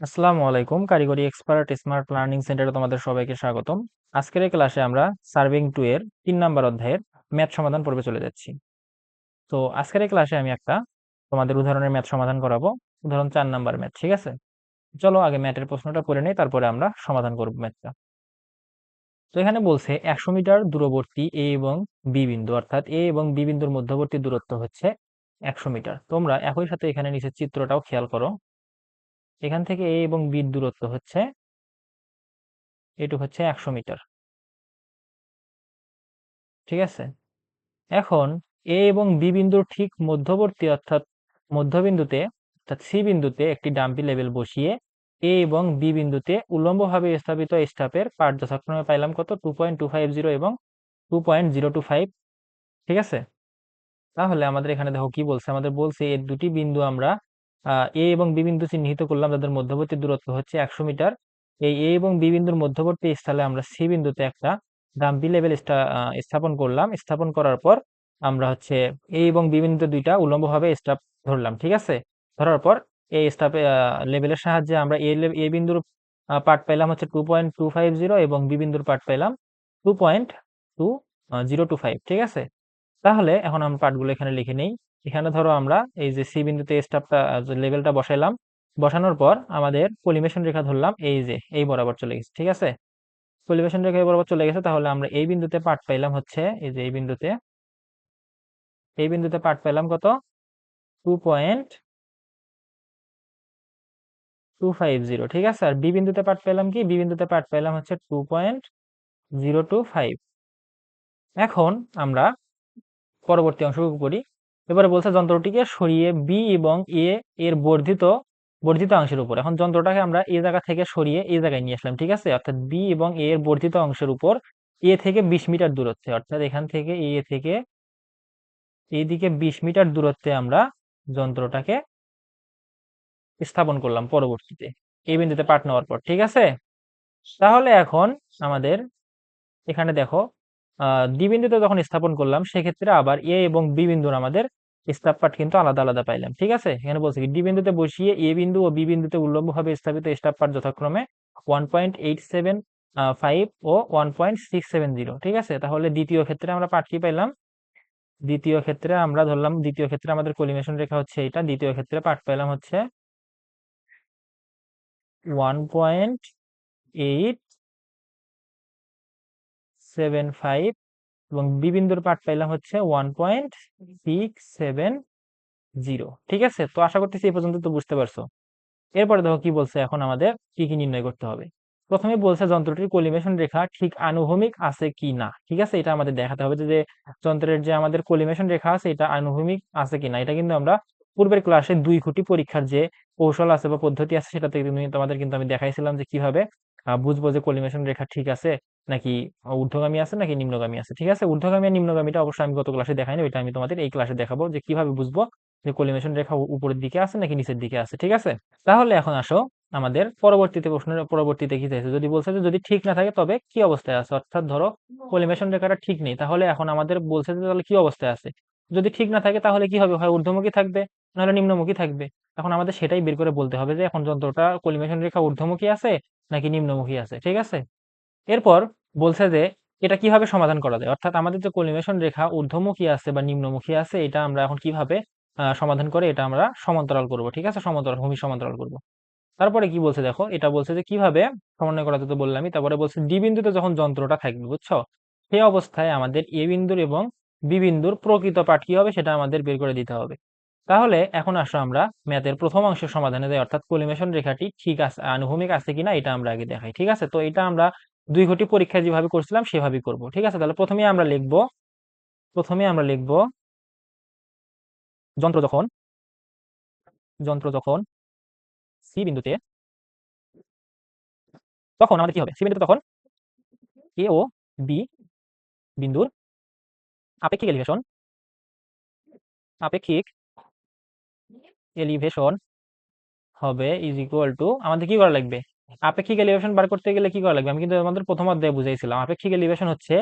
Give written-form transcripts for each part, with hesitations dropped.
আসসালামু আলাইকুম। কারিগরি এক্সপার্ট স্মার্ট লার্নিং সেন্টারে তোমাদের সবাইকে স্বাগতম। আজকের এই ক্লাসে আমরা সার্ভিং 2 এর 3 নাম্বার অধ্যায়ের ম্যাথ সমাধান পর্বে চলে যাচ্ছি। তো আজকের এই ক্লাসে আমি একটা তোমাদের উদাহরণের ম্যাথ সমাধান করাবো। উদাহরণ 4 নাম্বার ম্যাথ, ঠিক আছে? চলো আগে ম্যাথের প্রশ্নটা করে নেই, তারপরে আমরা সমাধান করব ম্যাথটা। তো এখানে বলছে 100 মিটার দূরবর্তী এ এবং বি বিন্দু, অর্থাৎ এ এবং বি বিন্দুর মধ্যবর্তী দূরত্ব হচ্ছে 100 মিটার। তোমরা একই সাথে এখানে নিচের চিত্রটাও খেয়াল করো। এখান থেকে এ এবং বির দূরত্ব হচ্ছে এটুক হচ্ছে 100 মিটার, ঠিক আছে? এখন এ এবং বি বিন্দুর ঠিক মধ্যবর্তী অর্থাৎ মধ্যবিন্দুতে অর্থাৎ সি বিন্দুতে একটি ডাম্পি লেভেল বসিয়ে এ এবং বি বিন্দুতে উল্লম্বভাবে স্থাপিত স্টাপের পাঠ যথাক্রমে পাইলাম কত 2.250 এবং 2.025, ঠিক আছে? তাহলে আমাদের এখানে দেখো কি বলছে, আমাদের বলছে এর দুটি বিন্দু আমরা এ এবং বি বিন্দু চিহ্নিত করলাম, তাদের মধ্যবর্তী দূরত্ব হচ্ছে 100 মিটার। এই এ এবং বি বিন্দুর মধ্যবর্তী স্থলে আমরা সি বিন্দুতে একটা ডাম্পি লেভেল স্থাপন করলাম। স্থাপন করার পর আমরা হচ্ছে এ এবং বি বিন্দুতে দুইটা উল্লম্বভাবে স্টাপ ধরলাম, ঠিক আছে? ধরার পর এই স্টাপে লেভেলের সাহায্যে আমরা এ বিন্দুর পার্ট পাইলাম হচ্ছে 2.250 এবং বি বিন্দুর পার্ট পাইলাম 2.2025, ঠিক আছে? তাহলে এখন আমরা পার্টগুলো এখানে লিখে নেই। এখানে ধরো আমরা এই যে সি বিন্দুতে স্টাপটা লেভেলটা বসাইলাম, বসানোর পর আমাদের কলিমেশন রেখা ধরলাম, এই যে এই বরাবর চলে গেছে, ঠিক আছে? কলিমেশন রেখা এই বরাবর চলে গেছে, তাহলে আমরা এই বিন্দুতে পার্ট পাইলাম হচ্ছে এই যে এই বিন্দুতে পার্ট পাইলাম কত 2.250, ঠিক আছে? আর বি বিন্দুতে পার্ট পেলাম কি, বি বিন্দুতে পার্ট পেলাম হচ্ছে 2.025। এখন আমরা পরবর্তী অংশ করি। এবারে বলছে যন্ত্রটিকে সরিয়ে বি এবং এ এর বর্ধিত বর্ধিত অংশের উপর। এখন যন্ত্রটাকে আমরা এই জায়গা থেকে সরিয়ে এই জায়গায় নিয়ে আসলাম, ঠিক আছে? অর্থাৎ বি এবং এ এর বর্ধিত অংশের উপর এ থেকে 20 মিটার দূরত্বে, অর্থাৎ এখান থেকে এ থেকে এইদিকে 20 মিটার দূরত্বে আমরা যন্ত্রটাকে স্থাপন করলাম পরবর্তীতে এই বিন্দুতে পাট নেওয়ার পর, ঠিক আছে? তাহলে এখন আমাদের এখানে দেখো ডি বিন্দুতে যখন স্থাপন করলাম, সেক্ষেত্রে আবার এ এবং বি বিন্দুর আমাদের স্টাপ পার্ট কিন্তু আলাদা আলাদা পাইলাম, ঠিক আছে? এখানে বলছে কি, ডি বিন্দুতে বসিয়ে এ বিন্দু ও বি বিন্দুতে উল্লম্বভাবে স্থাপিত স্টাপ পার্ট যথাক্রমে 1.875 ও 1.670, ঠিক আছে? তাহলে দ্বিতীয় ক্ষেত্রে আমরা পার্ট কি পাইলাম? দ্বিতীয় ক্ষেত্রে আমরা ধরলাম, দ্বিতীয় ক্ষেত্রে আমাদের কলিমেশন রেখা হচ্ছে এটা, দ্বিতীয় ক্ষেত্রে পার্ট পাইলাম হচ্ছে 1.875 এবং বি বিন্দুর পার্ট পাইলাম হচ্ছে 1.670, ঠিক আছে? তো আশা করতেছি এই পর্যন্ত তো বুঝতে পারছো। এরপরে দেখো কি বলছে, এখন আমাদের কি কি নির্ণয় করতে হবে। প্রথমে বলছে যন্ত্রটির কলিমেশন রেখা ঠিক আনুভূমিক আছে কি না, ঠিক আছে? এটা আমাদের দেখাতে হবে যে যন্ত্রের যে আমাদের কলিমেশন রেখা আছে এটা আনুভূমিক আছে কিনা। এটা কিন্তু আমরা পূর্বের ক্লাসে 2 খুঁটি পরীক্ষার যে কৌশল আছে বা পদ্ধতি আছে সেটাতে তোমাদের কিন্তু আমি দেখাইছিলাম যে কিভাবে বুঝবো যে কলিমেশন রেখা ঠিক আছে নাকি ঊর্ধ্বগামী আছে নাকি নিম্নগামী আছে, ঠিক আছে? ঊর্ধ্বগামী আর নিম্নগামীটা অবশ্যই আমি গত ক্লাসে দেখাইনি, ওইটা আমি তোমাদের এই ক্লাসে দেখাবো যে কিভাবে বুঝবো যে কলিমেশন রেখা উপরের দিকে আছে নাকি নিচের দিকে আছে, ঠিক আছে? তাহলে এখন আসো আমাদের পরবর্তীতে প্রশ্নের পরবর্তীতে কি চাইছে, যদি বলছে যে যদি ঠিক না থাকে তবে কি অবস্থায় আছে, অর্থাৎ ধরো কলিমেশন রেখাটা ঠিক নেই, তাহলে এখন আমাদের বলছে যে তাহলে কি অবস্থায় আছে। যদি ঠিক না থাকে তাহলে কি হবে, হয় ঊর্ধ্বমুখী থাকবে নাহলে নিম্নমুখী থাকবে। এখন আমাদের সেটাই বের করে বলতে হবে যে এখন যন্ত্রটা কলিমেশন রেখা ঊর্ধ্বমুখী আছে নাকি নিম্নমুখী আছে, ঠিক আছে? এরপর বলছে যে এটা কিভাবে সমাধান করা যায়, অর্থাৎ আমাদের যে কলিমেশন রেখা ঊর্ধ্বমুখী আছে বা নিম্নমুখী আছে এটা আমরা এখন কিভাবে সমাধান করে এটা আমরা সমান্তরাল করব, ঠিক আছে? সমান্তরাল ভূমি সমান্তরাল করব। তারপরে কি বলছে দেখো, এটা বলছে যে কিভাবে সমন্বয় করা যেত বললামই। তারপরে বলছে ডি বিন্দুতে যখন যন্ত্রটা থাকবে, বুঝছো, সেই অবস্থায় আমাদের এ বিন্দুর এবং বি বিন্দুর প্রকৃত পাঠ কি হবে সেটা আমাদের বের করে দিতে হবে। তাহলে এখন আসো আমরা ম্যাথের প্রথম অংশের সমাধানে যাই, অর্থাৎ কলিমেশন রেখাটি ঠিক আছে আনুভূমিক আছে কিনা এটা আমরা আগে দেখাই, ঠিক আছে? তো এটা আমরা 2 খুঁটি পরীক্ষায় যেভাবে করছিলাম সেভাবেই করব, ঠিক আছে? তাহলে প্রথমে আমরা লিখবো যন্ত্র যখন যন্ত্র যখন সি বিন্দুতে, তখন আমাদের কি হবে, সি বিন্দুতে তখন এ ও বি বিন্দুর আপেক্ষিক এলিভেশন আপেক্ষিক এলিভেশন হবে ইজ ইকুয়াল টু, আমাদের কি করা লাগবে, আপেক্ষিক এলিভেশন বার করতে গেলে কি করা লাগবে, আমি কিন্তু আমাদের প্রথম অধ্যায়ে বুঝাইছিলাম। আপেক্ষিক এলিভেশন হচ্ছে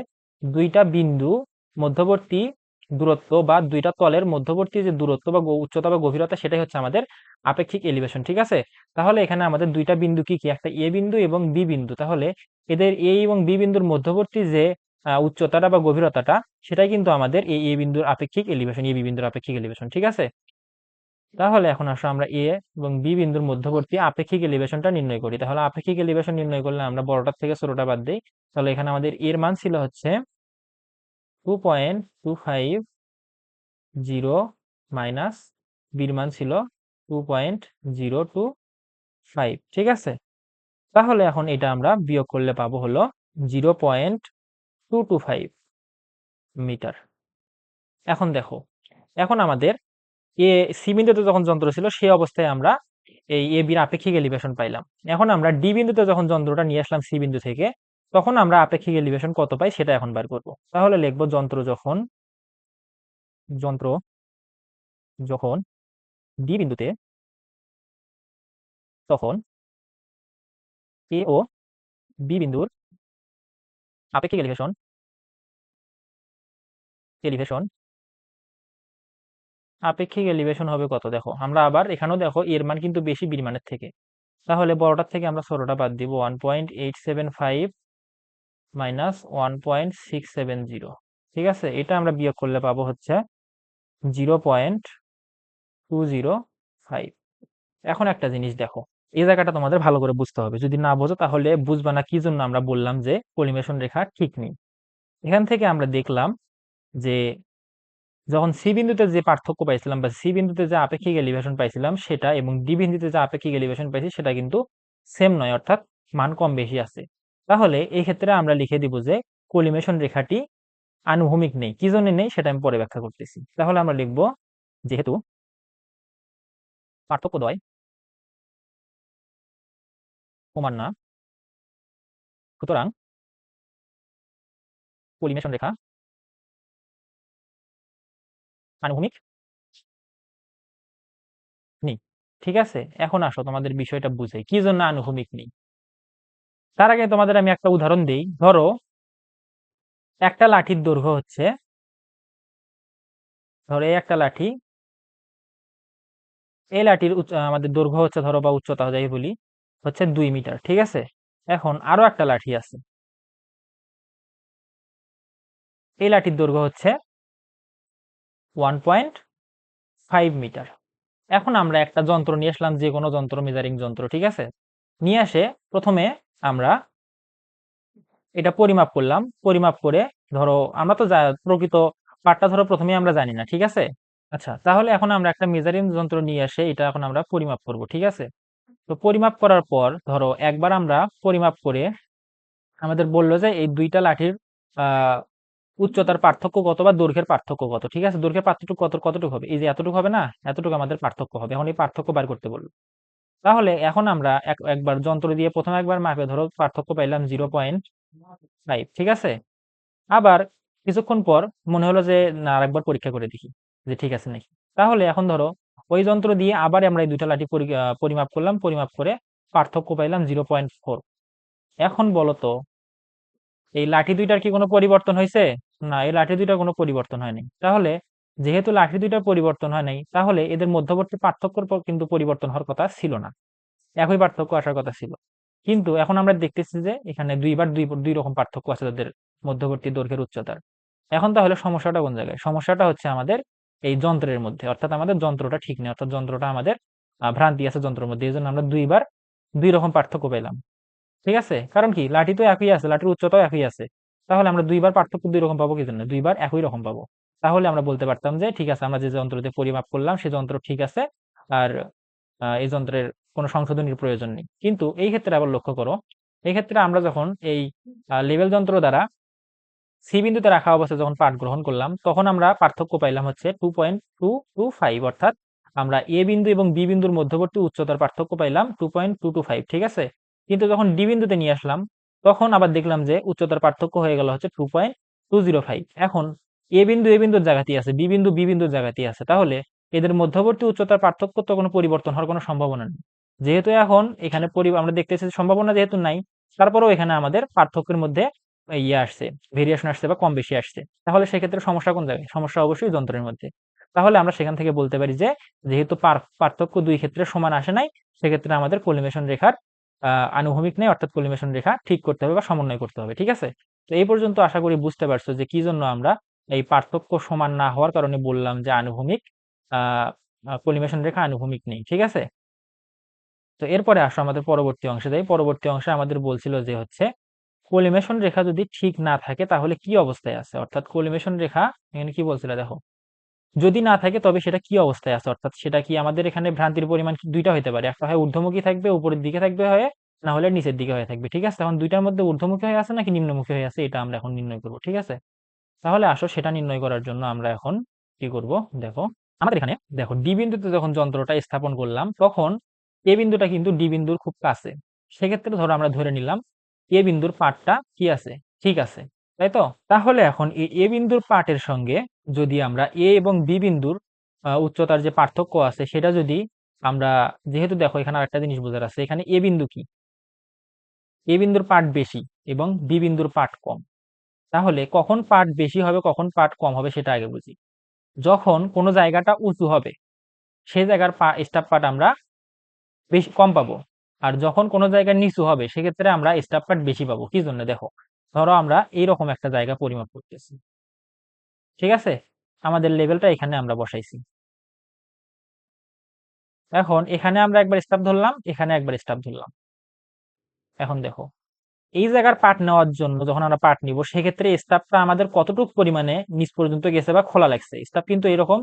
দুইটা বিন্দু মধ্যবর্তী দূরত্ব বা দুইটা তলের মধ্যবর্তী যে দূরত্ব বা উচ্চতা বা গভীরতা, সেটাই হচ্ছে আমাদের আপেক্ষিক এলিভেশন। ঠিক আছে, তাহলে এখানে আমাদের দুইটা বিন্দু কি কি, একটা এ বিন্দু এবং বি বিন্দু। তাহলে এদের এ এবং বি বিন্দুর মধ্যবর্তী যে উচ্চতাটা বা গভীরতাটা, সেটাই কিন্তু আমাদের এই এ বিন্দুর আপেক্ষিক এলিভেশন, এ বি বিন্দুর আপেক্ষিক এলিভেশন। ঠিক আছে, তাহলে এখন আসো আমরা এ এবং বি বিন্দুর মধ্যবর্তী আপেক্ষিক এলিভেশনটা নির্ণয় করি। তাহলে আপেক্ষিক এলিভেশন নির্ণয় করলে আমরা বড়টার থেকে ছোটটা বাদ দিই। তাহলে এখানে আমাদের এর মান ছিল হচ্ছে 2.250 মাইনাস বির মান ছিল 2.025। ঠিক আছে, তাহলে এখন এটা আমরা বিয়োগ করলে পাবো হলো 0.225 মিটার। এখন দেখো, এখন আমাদের এ সি বিন্দুতে যখন যন্ত্র ছিল সেই অবস্থায় আমরা এই এ বির আপেক্ষিক এলিভেশন পাইলাম। এখন আমরা ডি বিন্দুতে যখন যন্ত্রটা নিয়ে আসলাম সি বিন্দু থেকে, তখন আমরা আপেক্ষিক এলিভেশন কত পাই সেটা এখন বার করব। তাহলে লিখবো যন্ত্র যখন ডি বিন্দুতে, তখন এ ও বি বিন্দুর আপেক্ষিক এলিভেশন এলিভেশন আপেক্ষিক এলিভেশন হবে কত। দেখো আমরা আবার এখানেও দেখো এর মান কিন্তু বেশি বির মানের থেকে, তাহলে বড়টার থেকে আমরা ছোটটা বাদ দিব। 1.875 মাইনাস 1.670। ঠিক আছে, এটা আমরা বিয়োগ করলে পাবো হচ্ছে 0.205। এখন একটা জিনিস দেখো, এই জায়গাটা তোমাদের ভালো করে বুঝতে হবে, যদি না বোঝো তাহলে বুঝবা না কি জন্য আমরা বললাম যে কলিমেশন রেখা ঠিক নেই। এখান থেকে আমরা দেখলাম যে যখন সি বিন্দুতে যে পার্থক্য পাইছিলাম বা সি বিন্দুতে যে আপেক্ষিক এলিভেশন পাইছিলাম সেটা এবং ডি বিন্দুতে যে আপেক্ষিক এলিভেশন পাইছি সেটা কিন্তু সেম নয়, অর্থাৎ মান কম বেশি আছে। তাহলে এই ক্ষেত্রে আমরা লিখে দিব যে কলিমেশন রেখাটি আনুভূমিক নেই। কি জন্য নেই সেটা আমি পরে ব্যাখ্যা করতেছি। তাহলে আমরা লিখব যেহেতু পার্থক্য দ্বয় সমান না, সুতরাং কলিমেশন রেখা আনুভূমিক নেই। ঠিক আছে, এখন আসো তোমাদের বিষয়টা বুঝাই কি জন্য আনুভূমিক নেই। তার আগে তোমাদের আমি একটা উদাহরণ দেই। ধরো একটা লাঠির দৈর্ঘ্য হচ্ছে, ধরো এই একটা লাঠি, এই লাঠির আমাদের দৈর্ঘ্য হচ্ছে ধরো বা উচ্চতা যাই বলি হচ্ছে 2 মিটার। ঠিক আছে, এখন আরো একটা লাঠি আছে, এই লাঠির দৈর্ঘ্য হচ্ছে 1.5 মিটার। এখন আমরা একটা যন্ত্র নিয়ে আসলাম, যে কোনো যন্ত্র, মেজারিং যন্ত্র। ঠিক আছে, নিয়ে আসে প্রথমে আমরা এটা পরিমাপ করলাম। পরিমাপ করে ধরো আমরা তো প্রকৃত পাঠটা ধরো প্রথমে আমরা জানি না। ঠিক আছে, আচ্ছা তাহলে এখন আমরা একটা মেজারিং যন্ত্র নিয়ে আসে এটা এখন আমরা পরিমাপ করব। ঠিক আছে, তো পরিমাপ করার পর ধরো একবার আমরা পরিমাপ করে আমাদের বললো যে এই দুইটা লাঠির আহ উচ্চতার পার্থক্য কত বা দৈর্ঘ্যের পার্থক্য কত। ঠিক আছে, দৈর্ঘ্যের পার্থক্য কতটুকু হবে, এই যে এতটুকু হবে না, এতটুকু আমাদের পার্থক্য হবে। এখন এই পার্থক্য বার করতে বললো। তাহলে এখন আমরা একবার যন্ত্র দিয়ে প্রথম একবার মাপে ধরো পার্থক্য পাইলাম 0.5। ঠিক আছে, আবার কিছুক্ষণ পর মনে হলো যে না, আরেকবার পরীক্ষা করে দেখি যে ঠিক আছে নাকি। তাহলে এখন ধরো ওই যন্ত্র দিয়ে আবার আমরা এই দুইটা লাঠি পরিমাপ করলাম। পরিমাপ করে পার্থক্য পাইলাম 0.4। এখন বলো তো এই লাঠি দুইটার কি কোনো পরিবর্তন হয়েছে? না, এই লাঠি দুইটার কোনো পরিবর্তন হয়নি। তাহলে যেহেতু লাঠি দুইটার পরিবর্তন হয় নাই, তাহলে এদের মধ্যবর্তী পার্থক্যর পর কিন্তু পরিবর্তন হওয়ার কথা ছিল না, একই পার্থক্য আসার কথা ছিল। কিন্তু এখন আমরা দেখতেছি যে এখানে দুইবার দুই দুই রকম পার্থক্য আছে তাদের মধ্যবর্তী দৈর্ঘ্যের উচ্চতার। এখন তাহলে সমস্যাটা কোন জায়গায়? সমস্যাটা হচ্ছে আমাদের এই যন্ত্রের মধ্যে, অর্থাৎ আমাদের যন্ত্রটা ঠিক নেই, অর্থাৎ যন্ত্রটা আমাদের ভ্রান্তি আছে যন্ত্রের মধ্যে। এই জন্য আমরা দুইবার দুই রকম পার্থক্য পেলাম। ঠিক আছে, কারণ কি লাঠি তো একই আছে, লাঠির উচ্চতাও একই আছে, তাহলে আমরা দুইবার পার্থক্য দুই রকম পাবো কি জন্য? দুইবার একই রকম পাবো। তাহলে আমরা বলতে পারতাম যে ঠিক আছে, আমরা যে যন্ত্র দিয়ে পরিমাপ করলাম সে যন্ত্র ঠিক আছে, আর এই যন্ত্রের কোনো সংশোধনীর প্রয়োজন নেই। কিন্তু এই ক্ষেত্রে আবার লক্ষ্য করো, এই ক্ষেত্রে আমরা যখন এই লেভেল যন্ত্র দ্বারা সি বিন্দুতে রাখা অবস্থায় যখন পাঠ গ্রহণ করলাম, তখন আমরা পার্থক্য পাইলাম হচ্ছে 2.225, অর্থাৎ আমরা এ বিন্দু এবং বি বিন্দুর মধ্যবর্তী উচ্চতার পার্থক্য পাইলাম 2.225। ঠিক আছে, কিন্তু যখন ডি বিন্দুতে নিয়ে আসলাম তখন আবার দেখলাম যে উচ্চতার পার্থক্য হয়ে গেল হচ্ছে 2.205। এখন এ বিন্দুর জায়গাতেই আছে, বি বিন্দুর জায়গাতেই আছে, তাহলে এদের মধ্যবর্তী উচ্চতার পার্থক্য তো কোনো পরিবর্তন হওয়ার কোনো সম্ভাবনা নেই। যেহেতু এখন এখানে আমরা দেখতেছি সম্ভাবনা যেহেতু নাই, তারপরেও এখানে আমাদের পার্থক্যের মধ্যে ইয়ে আসছে, ভেরিয়েশন আসছে বা কম বেশি আসছে, তাহলে সেক্ষেত্রে সমস্যা কোন জায়গায়? সমস্যা অবশ্যই যন্ত্রের মধ্যে। তাহলে আমরা সেখান থেকে বলতে পারি যে যেহেতু পার্থক্য দুই ক্ষেত্রে সমান আসে নাই, সেক্ষেত্রে আমাদের কলিমেশন রেখার আনুভূমিক নেই, অর্থাৎ কলিমেশন রেখা ঠিক করতে হবে বা সমন্বয় করতে হবে। ঠিক আছে? তো এই পর্যন্ত আশা করি বুঝতে পারছো যে কি জন্য আমরা এই পার্থক্য সমান না হওয়ার কারণে বললাম যে আনুভূমিক কলিমেশন রেখা আনুভূমিক নেই। ঠিক আছে? তো এরপরে আসো আমাদের পরবর্তী অংশে যাই। পরবর্তী অংশে আমাদের বলছিল যে হচ্ছে কলিমেশন রেখা যদি ঠিক না থাকে তাহলে কি অবস্থায় আছে, অর্থাৎ কলিমেশন রেখা এখানে কি বলছিল দেখো, যদি না থাকে তবে সেটা কি অবস্থায় আছে, অর্থাৎ সেটা কি আমাদের এখানে ভ্রান্তির পরিমাণ দুইটা হতে পারে, একটা হয় ঊর্ধ্বমুখী থাকবে উপরের দিকে থাকবে হয়ে, না হলে নিচের দিকে হয়ে থাকবে। ঠিক আছে? এখন দুইটার মধ্যে ঊর্ধ্বমুখী হয়ে আছে নাকি নিম্নমুখী হয়ে আছে, এটা আমরা এখন নির্ণয় করব। ঠিক আছে? তাহলে আসো সেটা নির্ণয় করার জন্য আমরা এখন কি করব, দেখো আমাদের এখানে দেখো ডি বিন্দুতে যখন যন্ত্রটা স্থাপন করলাম তখন এ বিন্দুটা কিন্তু ডি বিন্দুর খুব কাছে। সেক্ষেত্রে ধরো আমরা ধরে নিলাম এ বিন্দুর পাটটা কি আছে, ঠিক আছে, তাই তো? তাহলে এখন এই এ বিন্দুর পাটের সঙ্গে যদি আমরা এ এবং বি বিন্দুর উচ্চতার যে পার্থক্য আছে সেটা যদি আমরা, যেহেতু দেখো এখানে আরেকটা জিনিস বোঝার আছে, এখানে এ বিন্দু কি, এ বিন্দুর পাট বেশি এবং বি বিন্দুর পাট কম। তাহলে কখন পাট বেশি হবে কখন পাট কম হবে সেটা আগে বুঝি। যখন কোনো জায়গাটা উঁচু হবে সেই জায়গার স্টাপ পাট আমরা বেশি কম পাবো, আর যখন কোনো জায়গা নিচু হবে সেক্ষেত্রে আমরা স্টাপ পাট বেশি পাবো। কি জন্য? দেখো ধরো আমরা এইরকম একটা জায়গা পরিমাপ করতেছি, ঠিক আছে, আমাদের লেভেলটা এখানে আমরা বসাইছি। এখন এখানে আমরা একবার স্টাপ ধরলাম, এখানে একবার স্টাপ ধরলাম। এখন দেখো এই জায়গার পার্ট নেওয়ার জন্য যখন আমরা পার্ট নিব সেক্ষেত্রে স্টাফটা আমাদের কতটুকু পরিমাণে নিচ পর্যন্ত গেছে বা খোলা লাগছে। স্টাফ কিন্তু এরকম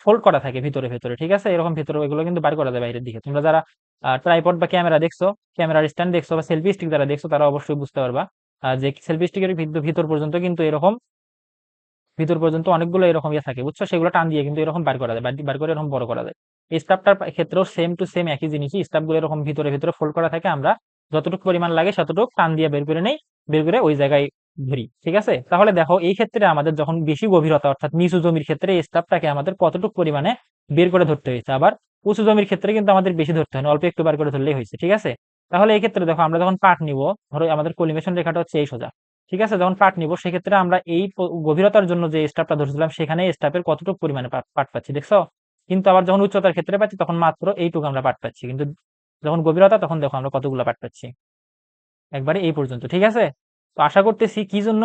ফোল্ড করা থাকে ভিতরে ভেতরে, ঠিক আছে, এরকম ভেতরে এগুলো কিন্তু বার করা যায় বাইরের দিকে। তোমরা যারা ট্রাইপড বা ক্যামেরা দেখছো, ক্যামেরার স্ট্যান্ড দেখছো বা সেলফি স্টিক যারা দেখছো তারা অবশ্যই বুঝতে পারবা যে সেলফি স্টিকের ভিতর পর্যন্ত কিন্তু এরকম, ভিতর পর্যন্ত অনেকগুলো এরকম ইয়ে থাকে, বুঝছো, সেগুলো টান দিয়ে কিন্তু এরকম বার করা যায়, বার করে এরকম বড় করা যায়। এই স্টাফটার ক্ষেত্রেও সেম টু সেম একই জিনিসই, স্টাফগুলো এরকম ভিতরে ভিতরে ফোল্ড করা থাকে, আমরা যতটুকু পরিমাণ লাগে ততটুকু টান দিয়ে বের করে নেই, বের করে ওই জায়গায় ধরি। ঠিক আছে? তাহলে দেখো এই ক্ষেত্রে আমাদের যখন বেশি গভীরতা অর্থাৎ নিচু জমির ক্ষেত্রে এই স্টাফটাকে আমাদের কতটুকু পরিমাণে বের করে ধরতে হয়েছে, আবার উঁচু জমির ক্ষেত্রে কিন্তু আমাদের বেশি ধরতে হয় না, অল্প একটু বার করে ধরলেই হয়েছে। ঠিক আছে? তাহলে এই ক্ষেত্রে দেখো আমরা যখন পাট নিব, ধরো আমাদের কলিমেশন রেখাটা হচ্ছে এই সোজা, ঠিক আছে, যখন পাট নিব সেক্ষেত্রে আমরা এই গভীরতার জন্য যে স্টাফটা ধরছিলাম সেখানে স্টাফের কতটুকু পরিমাণে পাট পাচ্ছি দেখছো, কিন্তু আবার যখন উচ্চতার ক্ষেত্রে পাচ্ছি তখন মাত্র এইটুকু আমরা পাট পাচ্ছি, কিন্তু যখন গভীরতা তখন দেখো আমরা কতগুলো পাট পাচ্ছি, একবারে এই পর্যন্ত। ঠিক আছে? তো আশা করতেছি কি জন্য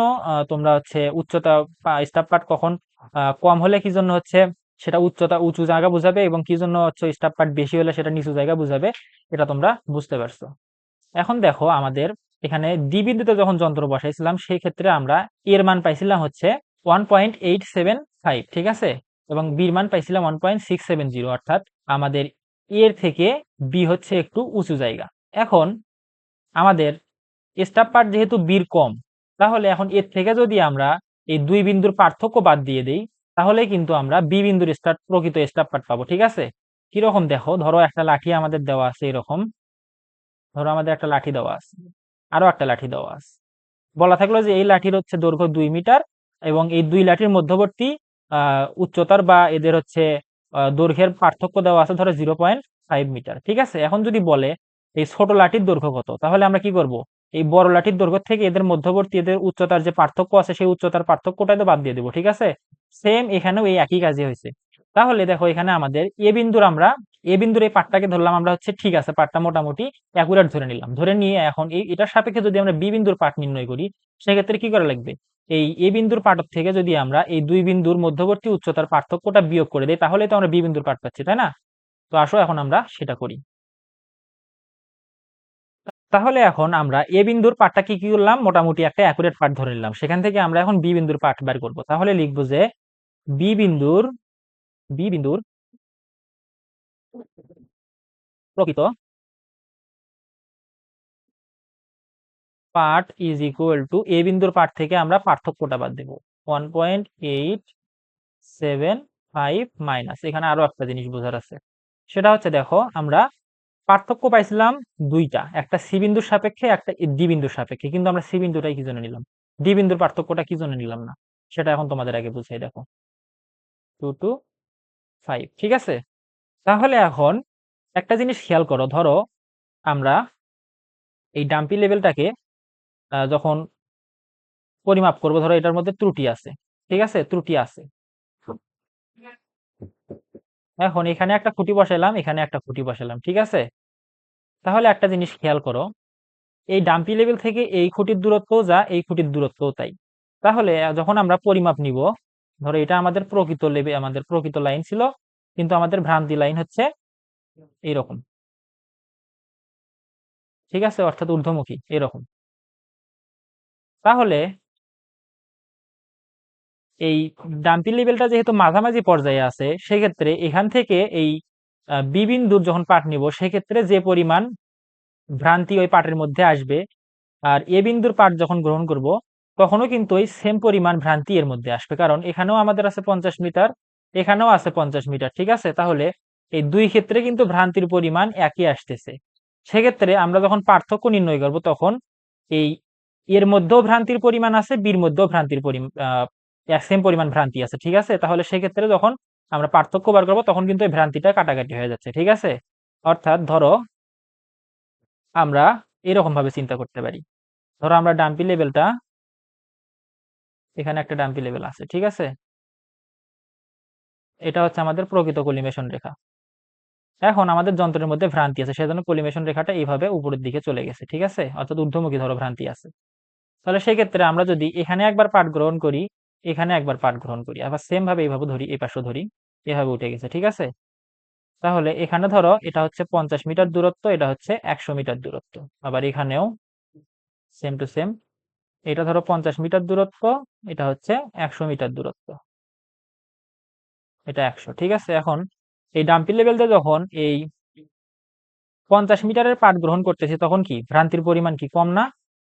তোমরা হচ্ছে উচ্চতা স্টাফ পাট কখন কম হলে কি জন্য হচ্ছে সেটা উচ্চতা উঁচু জায়গা বুঝাবে, এবং কি জন্য হচ্ছে স্টাফ পাট বেশি হলে সেটা নিচু জায়গা বুঝাবে, এটা তোমরা বুঝতে পারছো। এখন দেখো আমাদের এখানে ডি বিন্দুতে যখন যন্ত্র বসাইছিলাম সেই ক্ষেত্রে আমরা এর মান পাইছিলাম হচ্ছে 1.875, ঠিক আছে, এবং বির মান পাইছিলাম 1.670, অর্থাৎ আমাদের এর থেকে বি হচ্ছে একটু উঁচু জায়গা। এখন আমাদের স্টাফ পার্ট যেহেতু বির কম, তাহলে এখন এর থেকে যদি আমরা এই দুই বিন্দুর পার্থক্য বাদ দিয়ে দিই তাহলে কিন্তু আমরা বি বিন্দুর প্রকৃত স্টাফ পার্ট পাবো। ঠিক আছে? কিরকম দেখো, ধরো একটা লাঠি আমাদের দেওয়া আছে এরকম, ধরো আমাদের একটা লাঠি দেওয়া আছে, আরো একটা লাঠি দেওয়া আছে, বলা থাকলো যে এই লাঠির হচ্ছে দৈর্ঘ্য 2 মিটার এবং এই দুই লাঠির মধ্যবর্তী উচ্চতার বা এদের হচ্ছে দৈর্ঘ্যের পার্থক্য দেওয়া আছে ধরো 0.5 মিটার। ঠিক আছে? এখন যদি বলে এই ছোট লাঠির দৈর্ঘ্য কত, তাহলে আমরা কি করব, এই বড় লাঠির দৈর্ঘ্য থেকে এদের মধ্যবর্তী এদের উচ্চতার যে পার্থক্য আছে সেই উচ্চতার পার্থক্যটাই তো বাদ দিয়ে দেবো। ঠিক আছে? সেম এখানেও এই একই কাজই হয়েছে। তাহলে দেখো এখানে আমাদের এ বিন্দুর আমরা এ বিন্দুর এই পাটটাকে ধরলাম আমরা হচ্ছে, ঠিক আছে, পাটটা মোটামুটি অ্যাকুরেট ধরে নিলাম, ধরে নিয়ে এখন এই এটার সাপেক্ষে যদি আমরা বি বিন্দুর পাট নির্ণয় করি সেক্ষেত্রে কি করা লাগবে, এই এ বিন্দুর পাট থেকে যদি আমরা এই দুই বিন্দুর মধ্যবর্তী উচ্চতার পার্থক্যটা বিয়োগ করে দিই তাহলে তো আমরা বি বিন্দুর পাট পাচ্ছি, তাই না? তো আসো এখন আমরা সেটা করি। তাহলে এখন আমরা এ বিন্দুর পাটটা কি কি করলাম, মোটামুটি একটা অ্যাকুরেট পাট ধরে নিলাম, সেখান থেকে আমরা এখন বি বিন্দুর পাট বের করব। তাহলে লিখবো যে বি বিন্দুর বি বিন্দুর প্রকৃত পার্ট ইজ ইকুয়াল টু এ বিন্দুর পার্ট থেকে আমরা পার্থক্যটা বাদ দেবো 1.875 মাইনাস, এখানে আরো একটা জিনিস বোঝার আছে, সেটা হচ্ছে দেখো আমরা পার্থক্য পাইছিলাম দুইটা, একটা সি বিন্দুর সাপেক্ষে একটা ডি বিন্দুর সাপেক্ষে, কিন্তু আমরা সি বিন্দুটাই কি জন্য নিলাম, ডি বিন্দুর পার্থক্যটা কি জন্য নিলাম না, সেটা এখন তোমাদের আগে বুঝাই। দেখো 2 to 5, ঠিক আছে? তাহলে এখন একটা জিনিস খেয়াল করো, ধরো আমরা এই ডাম্পি লেভেলটাকে যখন পরিমাপ করব, ধরো এটার মধ্যে ত্রুটি আছে, ঠিক আছে, ত্রুটি আছে। এখন এখানে একটা খুঁটি বসাইলাম, এখানে একটা খুঁটি বসাইলাম, ঠিক আছে। তাহলে একটা জিনিস খেয়াল করো, এই ডাম্পি লেভেল থেকে এই খুঁটির দূরত্বও যা, এই খুঁটির দূরত্বও তাই। তাহলে যখন আমরা পরিমাপ নিব, ধরো এটা আমাদের প্রকৃত লেভেল, আমাদের প্রকৃত লাইন ছিল, কিন্তু আমাদের ভ্রান্তি লাইন হচ্ছে এইরকম, ঠিক আছে, অর্থাৎ ঊর্ধ্বমুখী এরকম। তাহলে এই ডাম্পি লেভেলটা যেহেতু মাঝামাঝি পর্যায়ে আছে, সেক্ষেত্রে এখান থেকে এই বি বিন্দুর যখন পাঠ নিব, সেক্ষেত্রে যে পরিমাণ ভ্রান্তি ওই পাঠের মধ্যে আসবে, আর এ বিন্দুর পাঠ যখন গ্রহণ করব, তখনও কিন্তু ওই সেম পরিমাণ ভ্রান্তি এর মধ্যে আসবে, কারণ এখানেও আমাদের আছে 50 মিটার, এখানেও আছে 50 মিটার, ঠিক আছে। তাহলে এই দুই ক্ষেত্রে কিন্তু ভ্রান্তির পরিমাণ একই আসতেছে। সেক্ষেত্রে আমরা যখন পার্থক্য নির্ণয় করব, তখন এই এর মধ্যেও ভ্রান্তির পরিমাণ আছে, বির মধ্যেও ভ্রান্তির পরিমাণ সেম পরিমাণ ভ্রান্তি আছে, ঠিক আছে। তাহলে সেক্ষেত্রে যখন আমরা পার্থক্য বার করবো, তখন কিন্তু এই ভ্রান্তিটা কাটাকাটি হয়ে যাচ্ছে, ঠিক আছে। অর্থাৎ ধরো আমরা এরকম ভাবে চিন্তা করতে পারি, ধরো আমরা ডাম্পি লেভেলটা, এখানে একটা ডাম্পি লেভেল আছে, ঠিক আছে, এটা হচ্ছে আমাদের প্রকৃত কলিমেশন রেখা। এখন আমাদের যন্ত্রের মধ্যে ভ্রান্তি আছে, সেজন্য কলিমেশন রেখাটা এইভাবে উপরের দিকে চলে গেছে, ঠিক আছে, অর্থাৎ ঊর্ধ্বমুখী ধরো ভ্রান্তি আছে। তাহলে সেই ক্ষেত্রে আমরা যদি এখানে একবার পাঠ গ্রহণ করি, এখানে একবার পাঠ গ্রহণ করি, আবার সেম ভাবে এইভাবে ধরি, এই পাশে ধরি, এভাবে উঠে গেছে, ঠিক আছে। তাহলে এখানে ধরো এটা হচ্ছে 50 মিটার দূরত্ব, এটা হচ্ছে 100 মিটার দূরত্ব, আবার এখানেও সেম টু সেম, এটা ধরো 50 মিটার দূরত্ব, এটা হচ্ছে 100 মিটার দূরত্ব, এটা 100, ঠিক আছে। এখন এই ডাম্পি লেভেলটা যখন এই 50 মিটারের পাঠ গ্রহণ করতেছি, তখন কি ভ্রান্তির পরিমাণ কি কম না?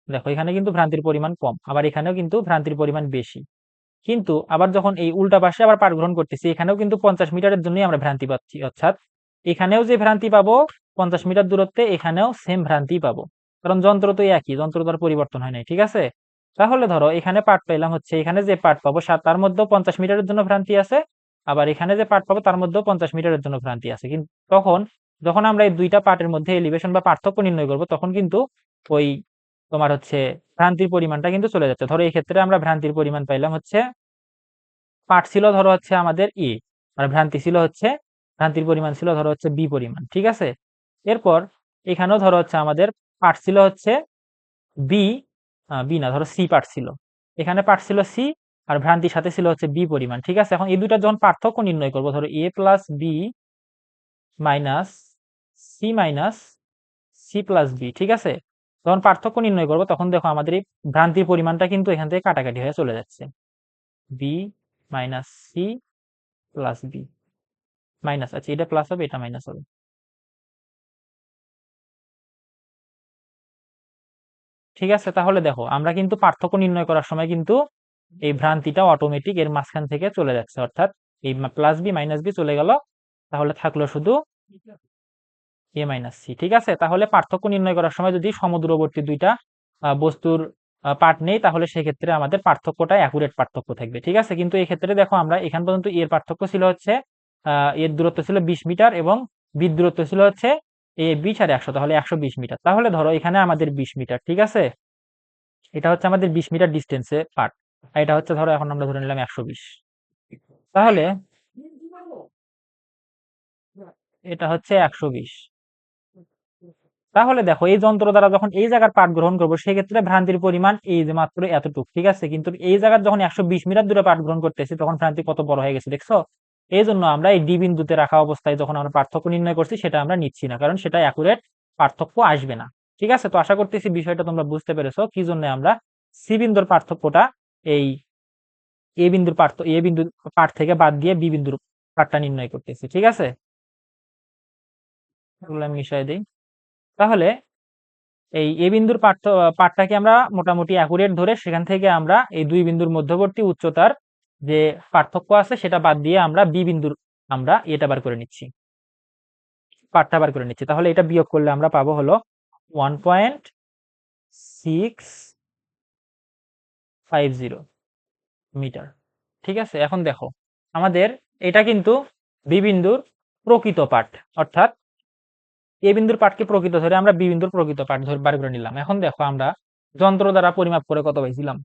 দেখো এখানে কিন্তু ভ্রান্তির পরিমাণ কম, আবার এখানেও কিন্তু ভ্রান্তির পরিমাণ বেশি। কিন্তু আবার যখন এই উল্টা পাশে আবার পাঠ গ্রহণ করতেছি, এখানেও কিন্তু 50 মিটারের জন্যই আমরা ভ্রান্তি পাচ্ছি, অর্থাৎ এখানেও যে ভ্রান্তি পাবো 50 মিটার দূরত্বে, এখানেও সেম ভ্রান্তি পাবো, কারণ যন্ত্র তো একই, যন্ত্র তো আর পরিবর্তন হয় নাই, ঠিক আছে। তাহলে ধরো এখানে পাঠ পেলাম হচ্ছে, এখানে যে পাঠ পাবো তার মধ্যেও 50 মিটারের জন্য ভ্রান্তি আছে, আবার এখানে যে পাঠ পাবো তার মধ্যেও 50 মিটারের জন্য ভ্রান্তি আছে। কিন্তু তখন যখন আমরা এই দুইটা পাঠের মধ্যে এলিভেশন বা পার্থক্য নির্ণয় করব, তখন কিন্তু ওই তোমার হচ্ছে ভ্রান্তির পরিমাণটা কিন্তু চলে যাচ্ছে। ধরো এই ক্ষেত্রে আমরা ভ্রান্তির পরিমাণ পাইলাম হচ্ছে, পাঠ ছিল ধরো হচ্ছে আমাদের এ, আর ভ্রান্তি ছিল হচ্ছে, ভ্রান্তির পরিমাণ ছিল ধরো হচ্ছে বি পরিমাণ, ঠিক আছে। এরপর এখানেও ধরো হচ্ছে আমাদের পাঠ ছিল হচ্ছে বি, বি না, ধরো সি পাঠ ছিল, এখানে পাঠ ছিল সি, আর ভ্রান্তির সাথে ছিল হচ্ছে বি পরিমাণ, ঠিক আছে। এখন এই দুইটা যখন পার্থক্য নির্ণয় করবো, ধরো A plus B minus C minus C plus B, ঠিক আছে, যখন পার্থক্য নির্ণয় করবো, তখন দেখো আমাদের এই ভ্রান্তির পরিমাণটা কিন্তু এখান থেকে কাটাকাটি হয়ে চলে যাচ্ছে, B minus C plus B minus, আচ্ছা এটা প্লাস হবে, এটা মাইনাস হবে, ঠিক আছে। তাহলে দেখো আমরা কিন্তু পার্থক্য নির্ণয় করার সময় কিন্তু এই ভ্রান্তিটা অটোমেটিক এর মাঝখান থেকে চলে যাচ্ছে, অর্থাৎ এই প্লাস বি মাইনাস বি চলে গেল, তাহলে থাকলো শুধু এ মাইনাস সি, ঠিক আছে। তাহলে পার্থক্য নির্ণয় করার সময় যদি সমদূরবর্তী দুইটা বস্তুর পার্ট নেই, তাহলে সেক্ষেত্রে আমাদের পার্থক্যটা অ্যাকুরেট পার্থক্য থাকবে, ঠিক আছে। কিন্তু এই ক্ষেত্রে দেখো আমরা এখান পর্যন্ত এর পার্থক্য ছিল হচ্ছে, এর দূরত্ব ছিল 20 মিটার, এবং বির দূরত্ব ছিল হচ্ছে এ 20 আর 100, তাহলে 120 মিটার। তাহলে ধরো এখানে আমাদের 20 মিটার, ঠিক আছে, এটা হচ্ছে আমাদের 20 মিটার ডিস্টেন্সে পার্ট, আর এটা হচ্ছে ধরো এখন আমরা ধরে নিলাম 120, তাহলে এটা হচ্ছে 120। তাহলে দেখো এই যন্ত্র দ্বারা যখন এই জায়গার পাঠ গ্রহণ করবো, সেক্ষেত্রে ভ্রান্তির পরিমাণ এই যে মাত্র এতটুকু, ঠিক আছে। কিন্তু এই জায়গার যখন 120 মিটার দূরে পাঠ গ্রহণ করতেছি, তখন ভ্রান্তি কত বড় হয়ে গেছে দেখছো। এই জন্য আমরা এই ডি বিন্দুতে রাখা অবস্থায় যখন আমরা পার্থক্য নির্ণয় করছি, সেটা আমরা নিচ্ছি না, কারণ সেটা অ্যাকুরেট পার্থক্য আসবে না, ঠিক আছে। তো আশা করতেছি বিষয়টা তোমরা বুঝতে পেরেছো, কি জন্য আমরা সি বিন্দুর পার্থক্যটা এই এ বিন্দুর পাঠ থেকে বাদ দিয়ে বি বিন্দুর পাঠটা নির্ণয় করতেছি, ঠিক আছে। এগুলো আমি মিশাই দিই। তাহলে এই এ বিন্দুর পাঠটাকে আমরা মোটামুটি অ্যাকুরেট ধরে, সেখান থেকে আমরা এই দুই বিন্দুর মধ্যবর্তী উচ্চতার যে পার্থক্য আছে সেটা বাদ দিয়ে আমরা বি বিন্দুর আমরা এটা বার করে নিচ্ছি, পাঠটা বার করে নিচ্ছি। তাহলে এটা বিয়োগ করলে আমরা পাবো হলো 1.650 মিটার, ঠিক আছে। এখন দেখো আমাদের এটা কিন্তু বি বিন্দুর প্রকৃত পাঠ, অর্থাৎ এ বিন্দুর পাঠকে প্রকৃত ধরে আমরা বি বিন্দুর প্রকৃত পাঠ ধরে বার করে নিলাম। এখন দেখো আমরা যন্ত্র দ্বারা পরিমাপ করে কত পাইছিলাম,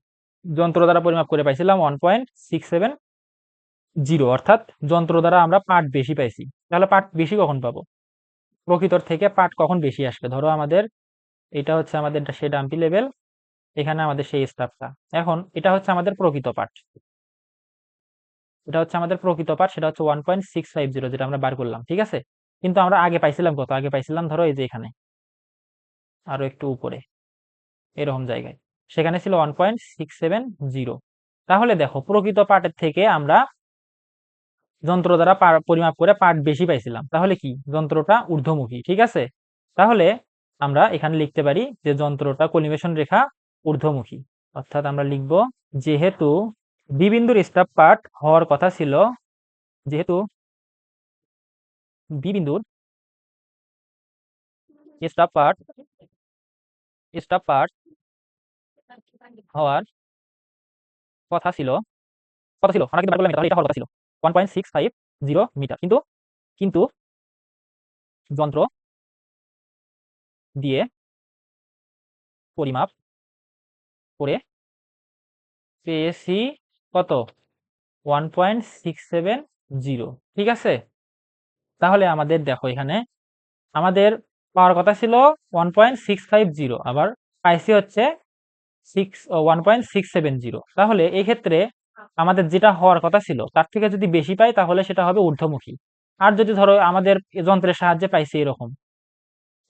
যন্ত্র দ্বারা পরিমাপ করে পাইছিলাম 1.670, অর্থাৎ যন্ত্র দ্বারা আমরা পাঠ বেশি পাইছি। তাহলে পাঠ বেশি কখন পাবো? প্রকৃতর থেকে পাঠ কখন বেশি আসবে? ধরো আমাদের এটা হচ্ছে আমাদের সেই ডাম্পি লেভেল, এখানে আমাদের সেই স্টাফটা। এখন এটা হচ্ছে আমাদের প্রকৃত পাঠ, এটা হচ্ছে আমাদের প্রকৃত পাঠ, সেটা হচ্ছে 1.650 যেটা আমরা বার করলাম, ঠিক আছে। কিন্তু আমরা আগে পাইছিলাম কত? আগে পাইছিলাম ধরো এই যে এখানে আরো একটু উপরে এরকম জায়গায়, সেখানে ছিল 1.670। তাহলে দেখো প্রকৃত পাঠের থেকে আমরা যন্ত্র দ্বারা পরিমাপ করে পাঠ বেশি পাইছিলাম, তাহলে কি যন্ত্রটা ঊর্ধ্বমুখী, ঠিক আছে। তাহলে আমরা এখানে লিখতে পারি যে যন্ত্রটা কলিমেশন রেখা ঊর্ধ্বমুখী, অর্থাৎ আমরা লিখব যেহেতু বি বিন্দুর স্টাফ পাঠ হওয়ার কথা ছিল, যেহেতু বি বিন্দুর স্টাফ পাঠ হওয়ার কথা ছিল, আমরা কিন্তু বার করলাম, তাহলে এটা হওয়ার কথা ছিল 1.650 মিটার, কিন্তু কিন্তু যন্ত্র দিয়ে পরিমাপ করে পেয়েছি কত? 1.670, ঠিক আছে। তাহলে আমাদের দেখো এখানে আমাদের পাওয়ার কথা ছিল 1.650, আবার পাইছি হচ্ছে 1.670। তাহলে এই ক্ষেত্রে আমাদের যেটা হওয়ার কথা ছিল তার থেকে যদি বেশি পাই তাহলে সেটা হবে ঊর্ধ্বমুখী। আর যদি ধরো আমাদের যন্ত্রের সাহায্যে পাইছি এরকম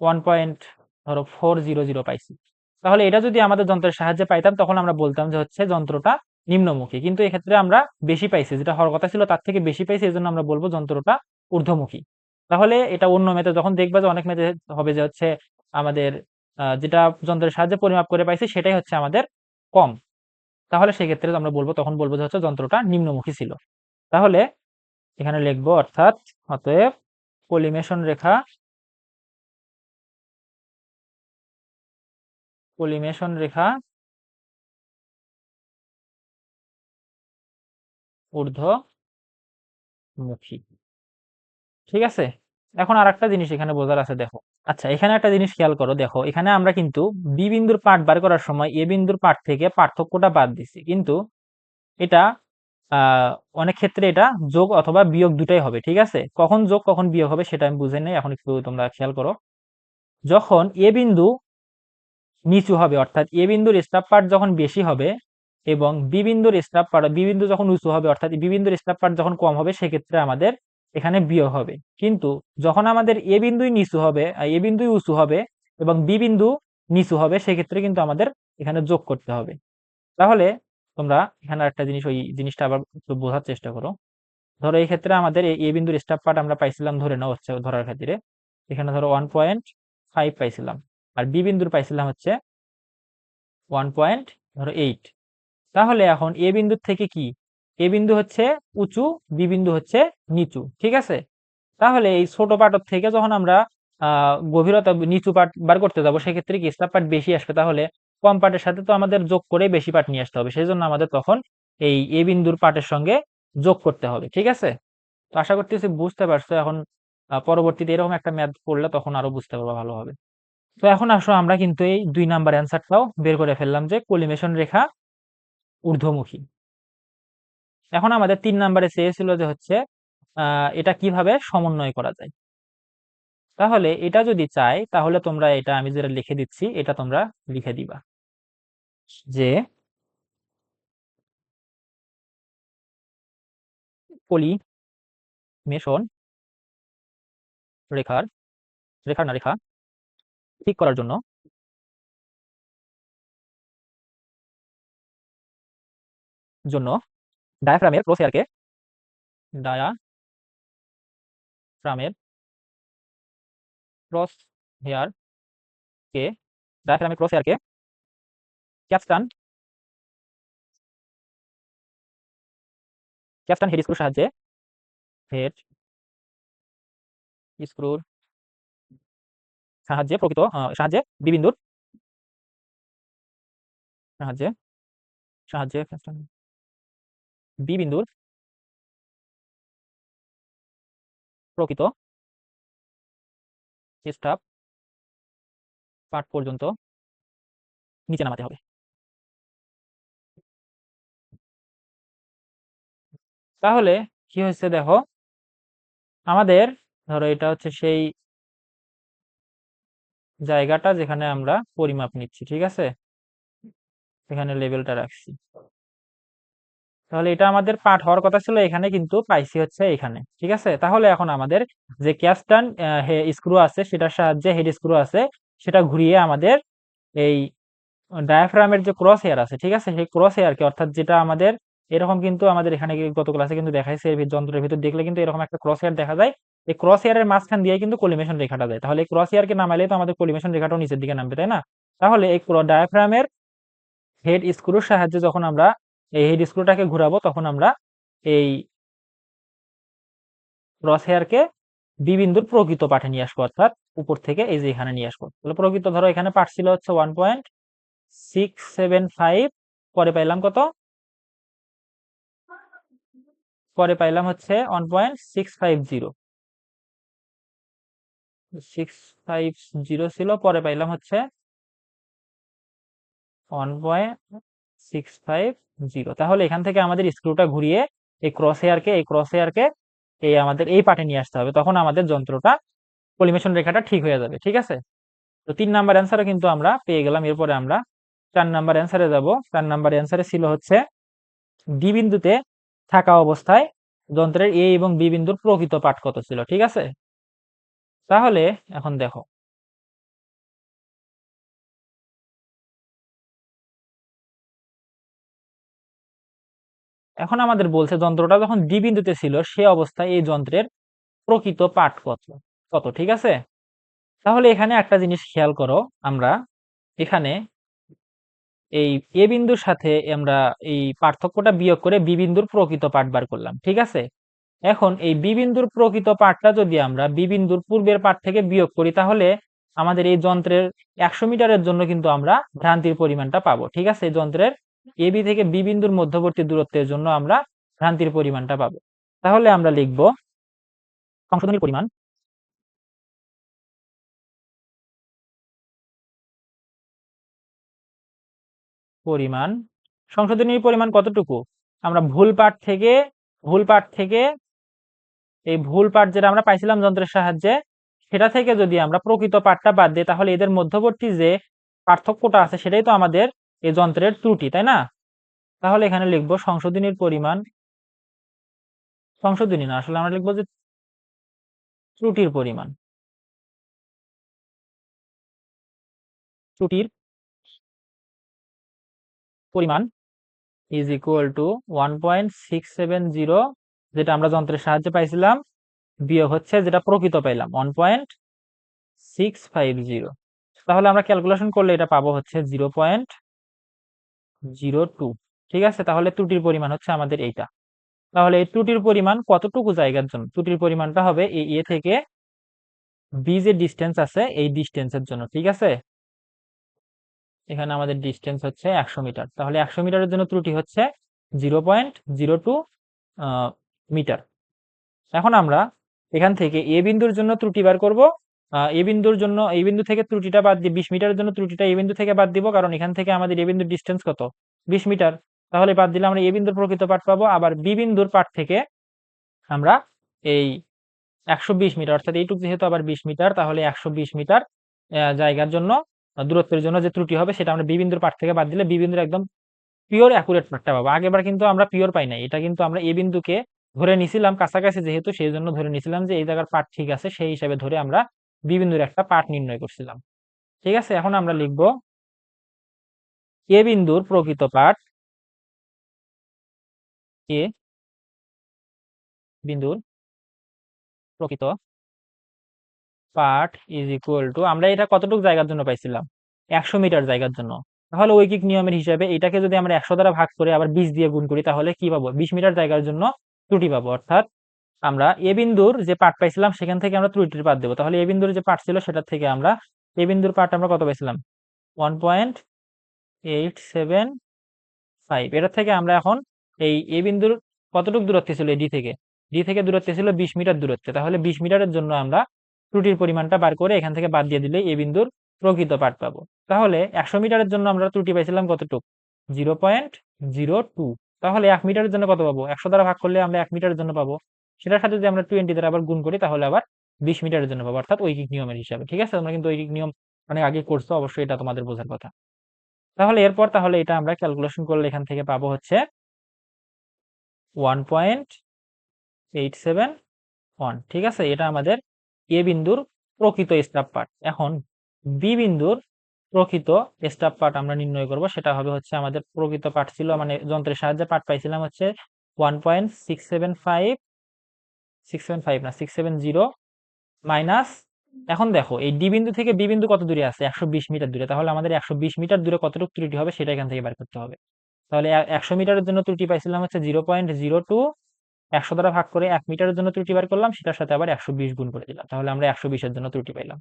1.400 পাইছি, তাহলে এটা যদি আমাদের যন্ত্রের সাহায্যে পাইতাম তখন আমরা বলতাম যে হচ্ছে যন্ত্রটা নিম্নমুখী। কিন্তু এক্ষেত্রে আমরা বেশি পাইছি, যেটা হওয়ার কথা ছিল তার থেকে বেশি পাইছি, এই জন্য আমরা বলবো যন্ত্রটা ঊর্ধ্বমুখী। তাহলে এটা অন্য মেথড যখন দেখবা যে অনেক মেথড হবে যে হচ্ছে আমাদের যেটা যন্ত্রের সাহায্যে পরিমাপ করে পাইছি সেটাই হচ্ছে আমাদের কম, তাহলে সেক্ষেত্রে আমরা বলবো, তখন বলবো যে হচ্ছে যন্ত্রটা নিম্নমুখী ছিল। তাহলে এখানে লিখবো অর্থাৎ অতএব কলিমেশন রেখা ঊর্ধ্বমুখী, ঠিক আছে। এখন আর একটা জিনিস এখানে বোঝার আছে, দেখো। আচ্ছা, এখানে একটা জিনিস খেয়াল করো, দেখো এখানে আমরা কিন্তু বি বিন্দুর পাঠ বার করার সময় এ বিন্দুর পাঠ থেকে পার্থক্যটা বাদ দিচ্ছি, কিন্তু এটা আহ অনেক ক্ষেত্রে এটা যোগ অথবা বিয়োগ দুটাই হবে, ঠিক আছে। কখন যোগ কখন বিয়োগ হবে সেটা আমি বুঝে নেই, এখন একটু তোমরা খেয়াল করো। যখন এ বিন্দু নিচু হবে, অর্থাৎ এ বিন্দুর স্টাফ পার্ট যখন বেশি হবে এবং বি বিন্দু যখন উঁচু হবে, অর্থাৎ বি বিন্দুর স্টাফ পার্ট যখন কম হবে, সেক্ষেত্রে আমাদের এখানে বিয়োগ হবে। কিন্তু যখন আমাদের এ বিন্দুই নিচু হবে, এ বিন্দুই উঁচু হবে এবং বি বিন্দু নিচু হবে, সেক্ষেত্রে কিন্তু আমাদের এখানে যোগ করতে হবে। তাহলে তোমরা এখানে একটা জিনিস, ওই জিনিসটা আবার একটু বোঝার চেষ্টা করো। ধরো এই ক্ষেত্রে আমাদের এ বিন্দুর স্টাফ পার্ট আমরা পাইছিলাম, ধরে নাও হচ্ছে ধরার খাতিরে এখানে ধরো 1.5 পাইছিলাম, আর বি বিন্দুর পাইছিলাম হচ্ছে 1.8। তাহলে এখন এ বিন্দুর থেকে কি এ বিন্দু হচ্ছে উঁচু, বি বিন্দু হচ্ছে নিচু, ঠিক আছে। তাহলে এই ছোট পাঠের থেকে যখন আমরা গভীরতা নিচু পাঠ বার করতে যাবো, সেক্ষেত্রে কি স্টাফ পাঠ বেশি আসবে, তাহলে কম পাঠের সাথে তো আমাদের যোগ করে বেশি পাঠ নিয়ে আসতে হবে, সেই জন্য আমাদের তখন এই এ বিন্দুর পাঠের সঙ্গে যোগ করতে হবে, ঠিক আছে। তো আশা করতেছি বুঝতে পারছো। এখন পরবর্তীতে এরকম একটা ম্যাথ পড়লে তখন আরো বুঝতে পারবো ভালোভাবে। তো এখন আসো আমরা কিন্তু এই 2 নাম্বার অ্যান্সারটাও বের করে ফেললাম যে কলিমেশন রেখা ঊর্ধ্বমুখী। এখন আমাদের 3 নাম্বারে চেয়েছিল যে হচ্ছে এটা কিভাবে সমন্বয় করা যায়। তাহলে এটা যদি চাই তাহলে তোমরা এটা আমি যেটা লিখে দিচ্ছি এটা তোমরা লিখে দিবা যে পলিমেশন রেখার রেখার না রেখা ঠিক করার জন্য জন্য ডায়াফ্রামের ডায়াফ্রামের ক্রস হেয়ারকে ডায়াফ্রামের ক্রস হেয়ারকে ক্যাপস্টান হেড স্ক্রুর সাহায্যে বিবিন্দুর সাহায্যে সাহায্যে বি বিন্দুর প্রকৃত স্টাফ পাঠ পর্যন্ত নিচে নামাতে হবে। তাহলে কি হচ্ছে দেখো, আমাদের ধরো এটা হচ্ছে সেই জায়গাটা যেখানে আমরা পরিমাপ নিচ্ছি, ঠিক আছে, এখানে লেভেলটা রাখছি। তাহলে এটা আমাদের পাঠ হওয়ার কথা ছিল এখানে, কিন্তু পাইছি হচ্ছে এখানে, ঠিক আছে। তাহলে এখন আমাদের যে ক্যাস্টান স্ক্রু আছে সেটার সাহায্যে, হেড স্ক্রু আছে, সেটা ঘুরিয়ে আমাদের এই ডায়াফ্রামের যে ক্রস হেয়ার আছে, ঠিক আছে, সেই ক্রস হেয়ারকে, অর্থাৎ যেটা আমাদের এরকম, কিন্তু আমাদের এখানে গত ক্লাসে কিন্তু দেখাইছে, এর যন্ত্রের ভিতর দেখলে কিন্তু এরকম একটা ক্রস হেয়ার দেখা যায়। এই ক্রস হেয়ারের মাঝখান দিয়ে কিন্তু কলিমেশন রেখাটা যায়। তাহলে এই ক্রস হেয়ারকে নামাইলে তো আমাদের কলিমেশন রেখাটাও নিচের দিকে নামবে, তাই না? তাহলে এই ডায়াফ্রামের হেড স্ক্রুর সাহায্যে যখন আমরা এই হেড স্ক্রুটাকে ঘুরাবো, তখন আমরা এই ক্রস হেয়ারকে বি বিন্দুর প্রকৃত পাঠে নিয়ে আসবো, অর্থাৎ উপর থেকে এই যে এখানে নিয়ে আসবো। তাহলে প্রকৃত ধরো এখানে পাঠ ছিল হচ্ছে 1.675, পরে পাইলাম কত, পরে পাইলাম হচ্ছে 1.650, 650 ছিল, পরে পাইলাম হচ্ছে 1.650। তাহলে এখান থেকে আমাদের স্ক্রুটা ঘুরিয়ে এই ক্রস হেয়ারকে এই আমাদের এই পাটে নিয়ে আসতে হবে, তখন আমাদের যন্ত্রটা কলিমেশন রেখাটা ঠিক হয়ে যাবে, ঠিক আছে। তো 3 নাম্বার অ্যান্সারে কিন্তু আমরা পেয়ে গেলাম। এরপরে আমরা 4 নাম্বার অ্যান্সারে যাব। 4 নাম্বার অ্যান্সারে ছিল হচ্ছে ডি বিন্দুতে থাকা অবস্থায় যন্ত্রের এ এবং বি বিন্দুর প্রকৃত পাঠ কত ছিল, ঠিক আছে। তাহলে এখন দেখো, এখন আমাদের বলছে যন্ত্রটা যখন ডি বিন্দুতে ছিল সে অবস্থায় এই যন্ত্রের প্রকৃত পাঠ কত কত, ঠিক আছে। তাহলে এখানে একটা জিনিস খেয়াল করো, আমরা এখানে এই এ বিন্দুর সাথে আমরা এই পার্থক্যটা বিয়োগ করে বি বিন্দুর প্রকৃত পাঠ বার করলাম, ঠিক আছে। এখন এই বি বিন্দুর প্রকৃত পাঠটা যদি আমরা বি বিন্দুর পূর্বের পাঠ থেকে বিয়োগ করি, তাহলে আমাদের এই যন্ত্রের 100 মিটারের জন্য কিন্তু আমরা ভ্রান্তির পরিমাণটা পাবো, ঠিক আছে। এই যন্ত্রের এ বি থেকে বি বিন্দুর মধ্যবর্তী দূরত্বের জন্য আমরা ভ্রান্তির পরিমাণটা পাবো। তাহলে আমরা লিখব সংশোধনীর পরিমাণ, পরিমাণ সংশোধনীর পরিমাণ কতটুকু, আমরা ভুল পাঠ থেকে এই ভুল পাঠ যেটা আমরা পাইছিলাম যন্ত্রের সাহায্যে, সেটা থেকে যদি আমরা প্রকৃত পাঠটা বাদ দিই, তাহলে এদের মধ্যবর্তী যে পার্থক্যটা আছে সেটাই তো আমাদের এই যন্ত্রের ত্রুটি, তাই না। তাহলে এখানে লিখবো সংশোধনীর পরিমাণ, সংশোধনী না, আসলে আমরা লিখবো যে ত্রুটির পরিমাণ, ত্রুটির পরিমাণ ইজ ইকুয়াল টু 1.670, যেটা আমরা যন্ত্রের সাহায্যে পাইছিলাম, বিয়োগ হচ্ছে যেটা প্রকৃত পাইলাম 1.650। তাহলে আমরা ক্যালকুলেশন করলে এটা পাবো হচ্ছে 0.02, ঠিক আছে। তাহলে ত্রুটির পরিমাণ হচ্ছে আমাদের এইটা। তাহলে এই ত্রুটির পরিমাণ কতটুকু জায়গার জন্য, ত্রুটির পরিমাণটা হবে এই এ থেকে বি যে ডিস্টেন্স আছে এই ডিস্টেন্সের জন্য, ঠিক আছে। এখানে আমাদের ডিস্টেন্স হচ্ছে 100 মিটার, তাহলে 100 মিটারের জন্য ত্রুটি হচ্ছে 0.02 মিটার। এখন আমরা এখান থেকে এ বিন্দুর জন্য ত্রুটি বার করব। এ বিন্দুর জন্য এই বিন্দু থেকে ত্রুটিটা বাদ দিয়ে 20 মিটারের জন্য ত্রুটিটা এ বিন্দু থেকে বাদ দিব, কারণ এখান থেকে আমাদের এ বিন্দুর ডিস্টেন্স কত, 20 মিটার। তাহলে বাদ দিলে আমরা এ বিন্দুর প্রকৃত পাঠ পাবো। আবার বি বিন্দুর পাঠ থেকে আমরা এই 120 মিটার, অর্থাৎ এইটুকু যেহেতু আবার 20 মিটার, তাহলে 120 মিটার জায়গার জন্য দূরত্বের জন্য যে ত্রুটি হবে সেটা আমরা বি বিন্দুর পাঠ থেকে বাদ দিলে বি বিন্দুর একদম পিওর অ্যাকুরেট পাঠটা পাবো। আগেবার কিন্তু আমরা পিওর পাই নাই, এটা কিন্তু আমরা এ বিন্দুকে ধরে নিছিলাম কাছাকাছি, যেহেতু সেই জন্য ধরে নিছিলাম যে এই জায়গার পাঠ ঠিক আছে, সেই হিসাবে ধরে আমরা বি বিন্দুর একটা পাঠ নির্ণয় করছিলাম, ঠিক আছে। এখন আমরা লিখব এ বিন্দুর প্রকৃত পাঠ, এ বিন্দুর প্রকৃত পাঠ ইজ ইকুয়াল টু, আমরা এটা কতটুকু জায়গার জন্য পাইছিলাম, 100 মিটার জায়গার জন্য। তাহলে ঐকিক নিয়মের হিসাবে এটাকে যদি আমরা 100 দ্বারা ভাগ করে আবার 20 দিয়ে গুণ করি, তাহলে কি পাবো, 20 মিটার জায়গার জন্য ত্রুটি পাবো। অর্থাৎ আমরা এ বিন্দুর যে পাঠ পাইছিলাম সেখান থেকে আমরা ত্রুটির পাঠ দেবো। তাহলে এ বিন্দুর যে পাঠ ছিল সেটার থেকে আমরা এ বিন্দুর পাঠ আমরা কত পাইছিলাম, 1.875। এটার থেকে আমরা এখন এই এ বিন্দুর কতটুকু দূরত্বে ছিল, ডি থেকে দূরত্বে ছিল 20 মিটার দূরত্বে, তাহলে 20 মিটারের জন্য আমরা ত্রুটির পরিমাণটা বার করে এখান থেকে বাদ দিয়ে দিলে এ বিন্দুর প্রকৃত পাঠ পাবো। তাহলে 100 মিটারের জন্য আমরা ত্রুটি পাইছিলাম কতটুকু, 0.02। তাহলে 1 মিটারের জন্য কত পাবো? 100 দ্বারা ভাগ করলে আমরা 1 মিটারের জন্য পাবো। সেটার সাথে যদি আমরা 20 দ্বারা আবার গুণ করি তাহলে আবার 20 মিটারের জন্য পাবো, অর্থাৎ ঐকিক নিয়মের হিসাবে। ঠিক আছে, তোমরা কিন্তু ঐকিক নিয়ম অনেক আগে করছো, অবশ্যই এটা তোমাদের বোঝার কথা। তাহলে এরপর তাহলে এটা আমরা ক্যালকুলেশন করলে এখান থেকে পাবো হচ্ছে 1.871। ঠিক আছে, এটা আমাদের এ বিন্দুর প্রকৃত স্টাফ পার্ট। এখন বি বিন্দুর প্রকৃত স্টাফ পার্ট আমরা নির্ণয় করব, সেটা হবে হচ্ছে আমাদের প্রকৃত পার্ট ছিল, মানে যন্ত্রের সাহায্যে পার্ট পাইছিলাম হচ্ছে 1.675, 675 না 670 মাইনাস। এখন দেখো এই ডি বিন্দু থেকে বি বিন্দু কত দূরে আছে? 120 মিটার দূরে। তাহলে আমাদের 120 মিটার দূরে কতটুকু ত্রুটি হবে সেটা এখান থেকে বের করতে হবে। তাহলে 100 মিটারের জন্য ত্রুটি পাইছিলাম হচ্ছে 0.02, 100 দ্বারা ভাগ করে 1 মিটারের জন্য ত্রুটি বার করলাম, সেটার সাথে আবার 120 গুণ করে দিলাম, তাহলে আমরা 120 এর জন্য ত্রুটি পাইলাম।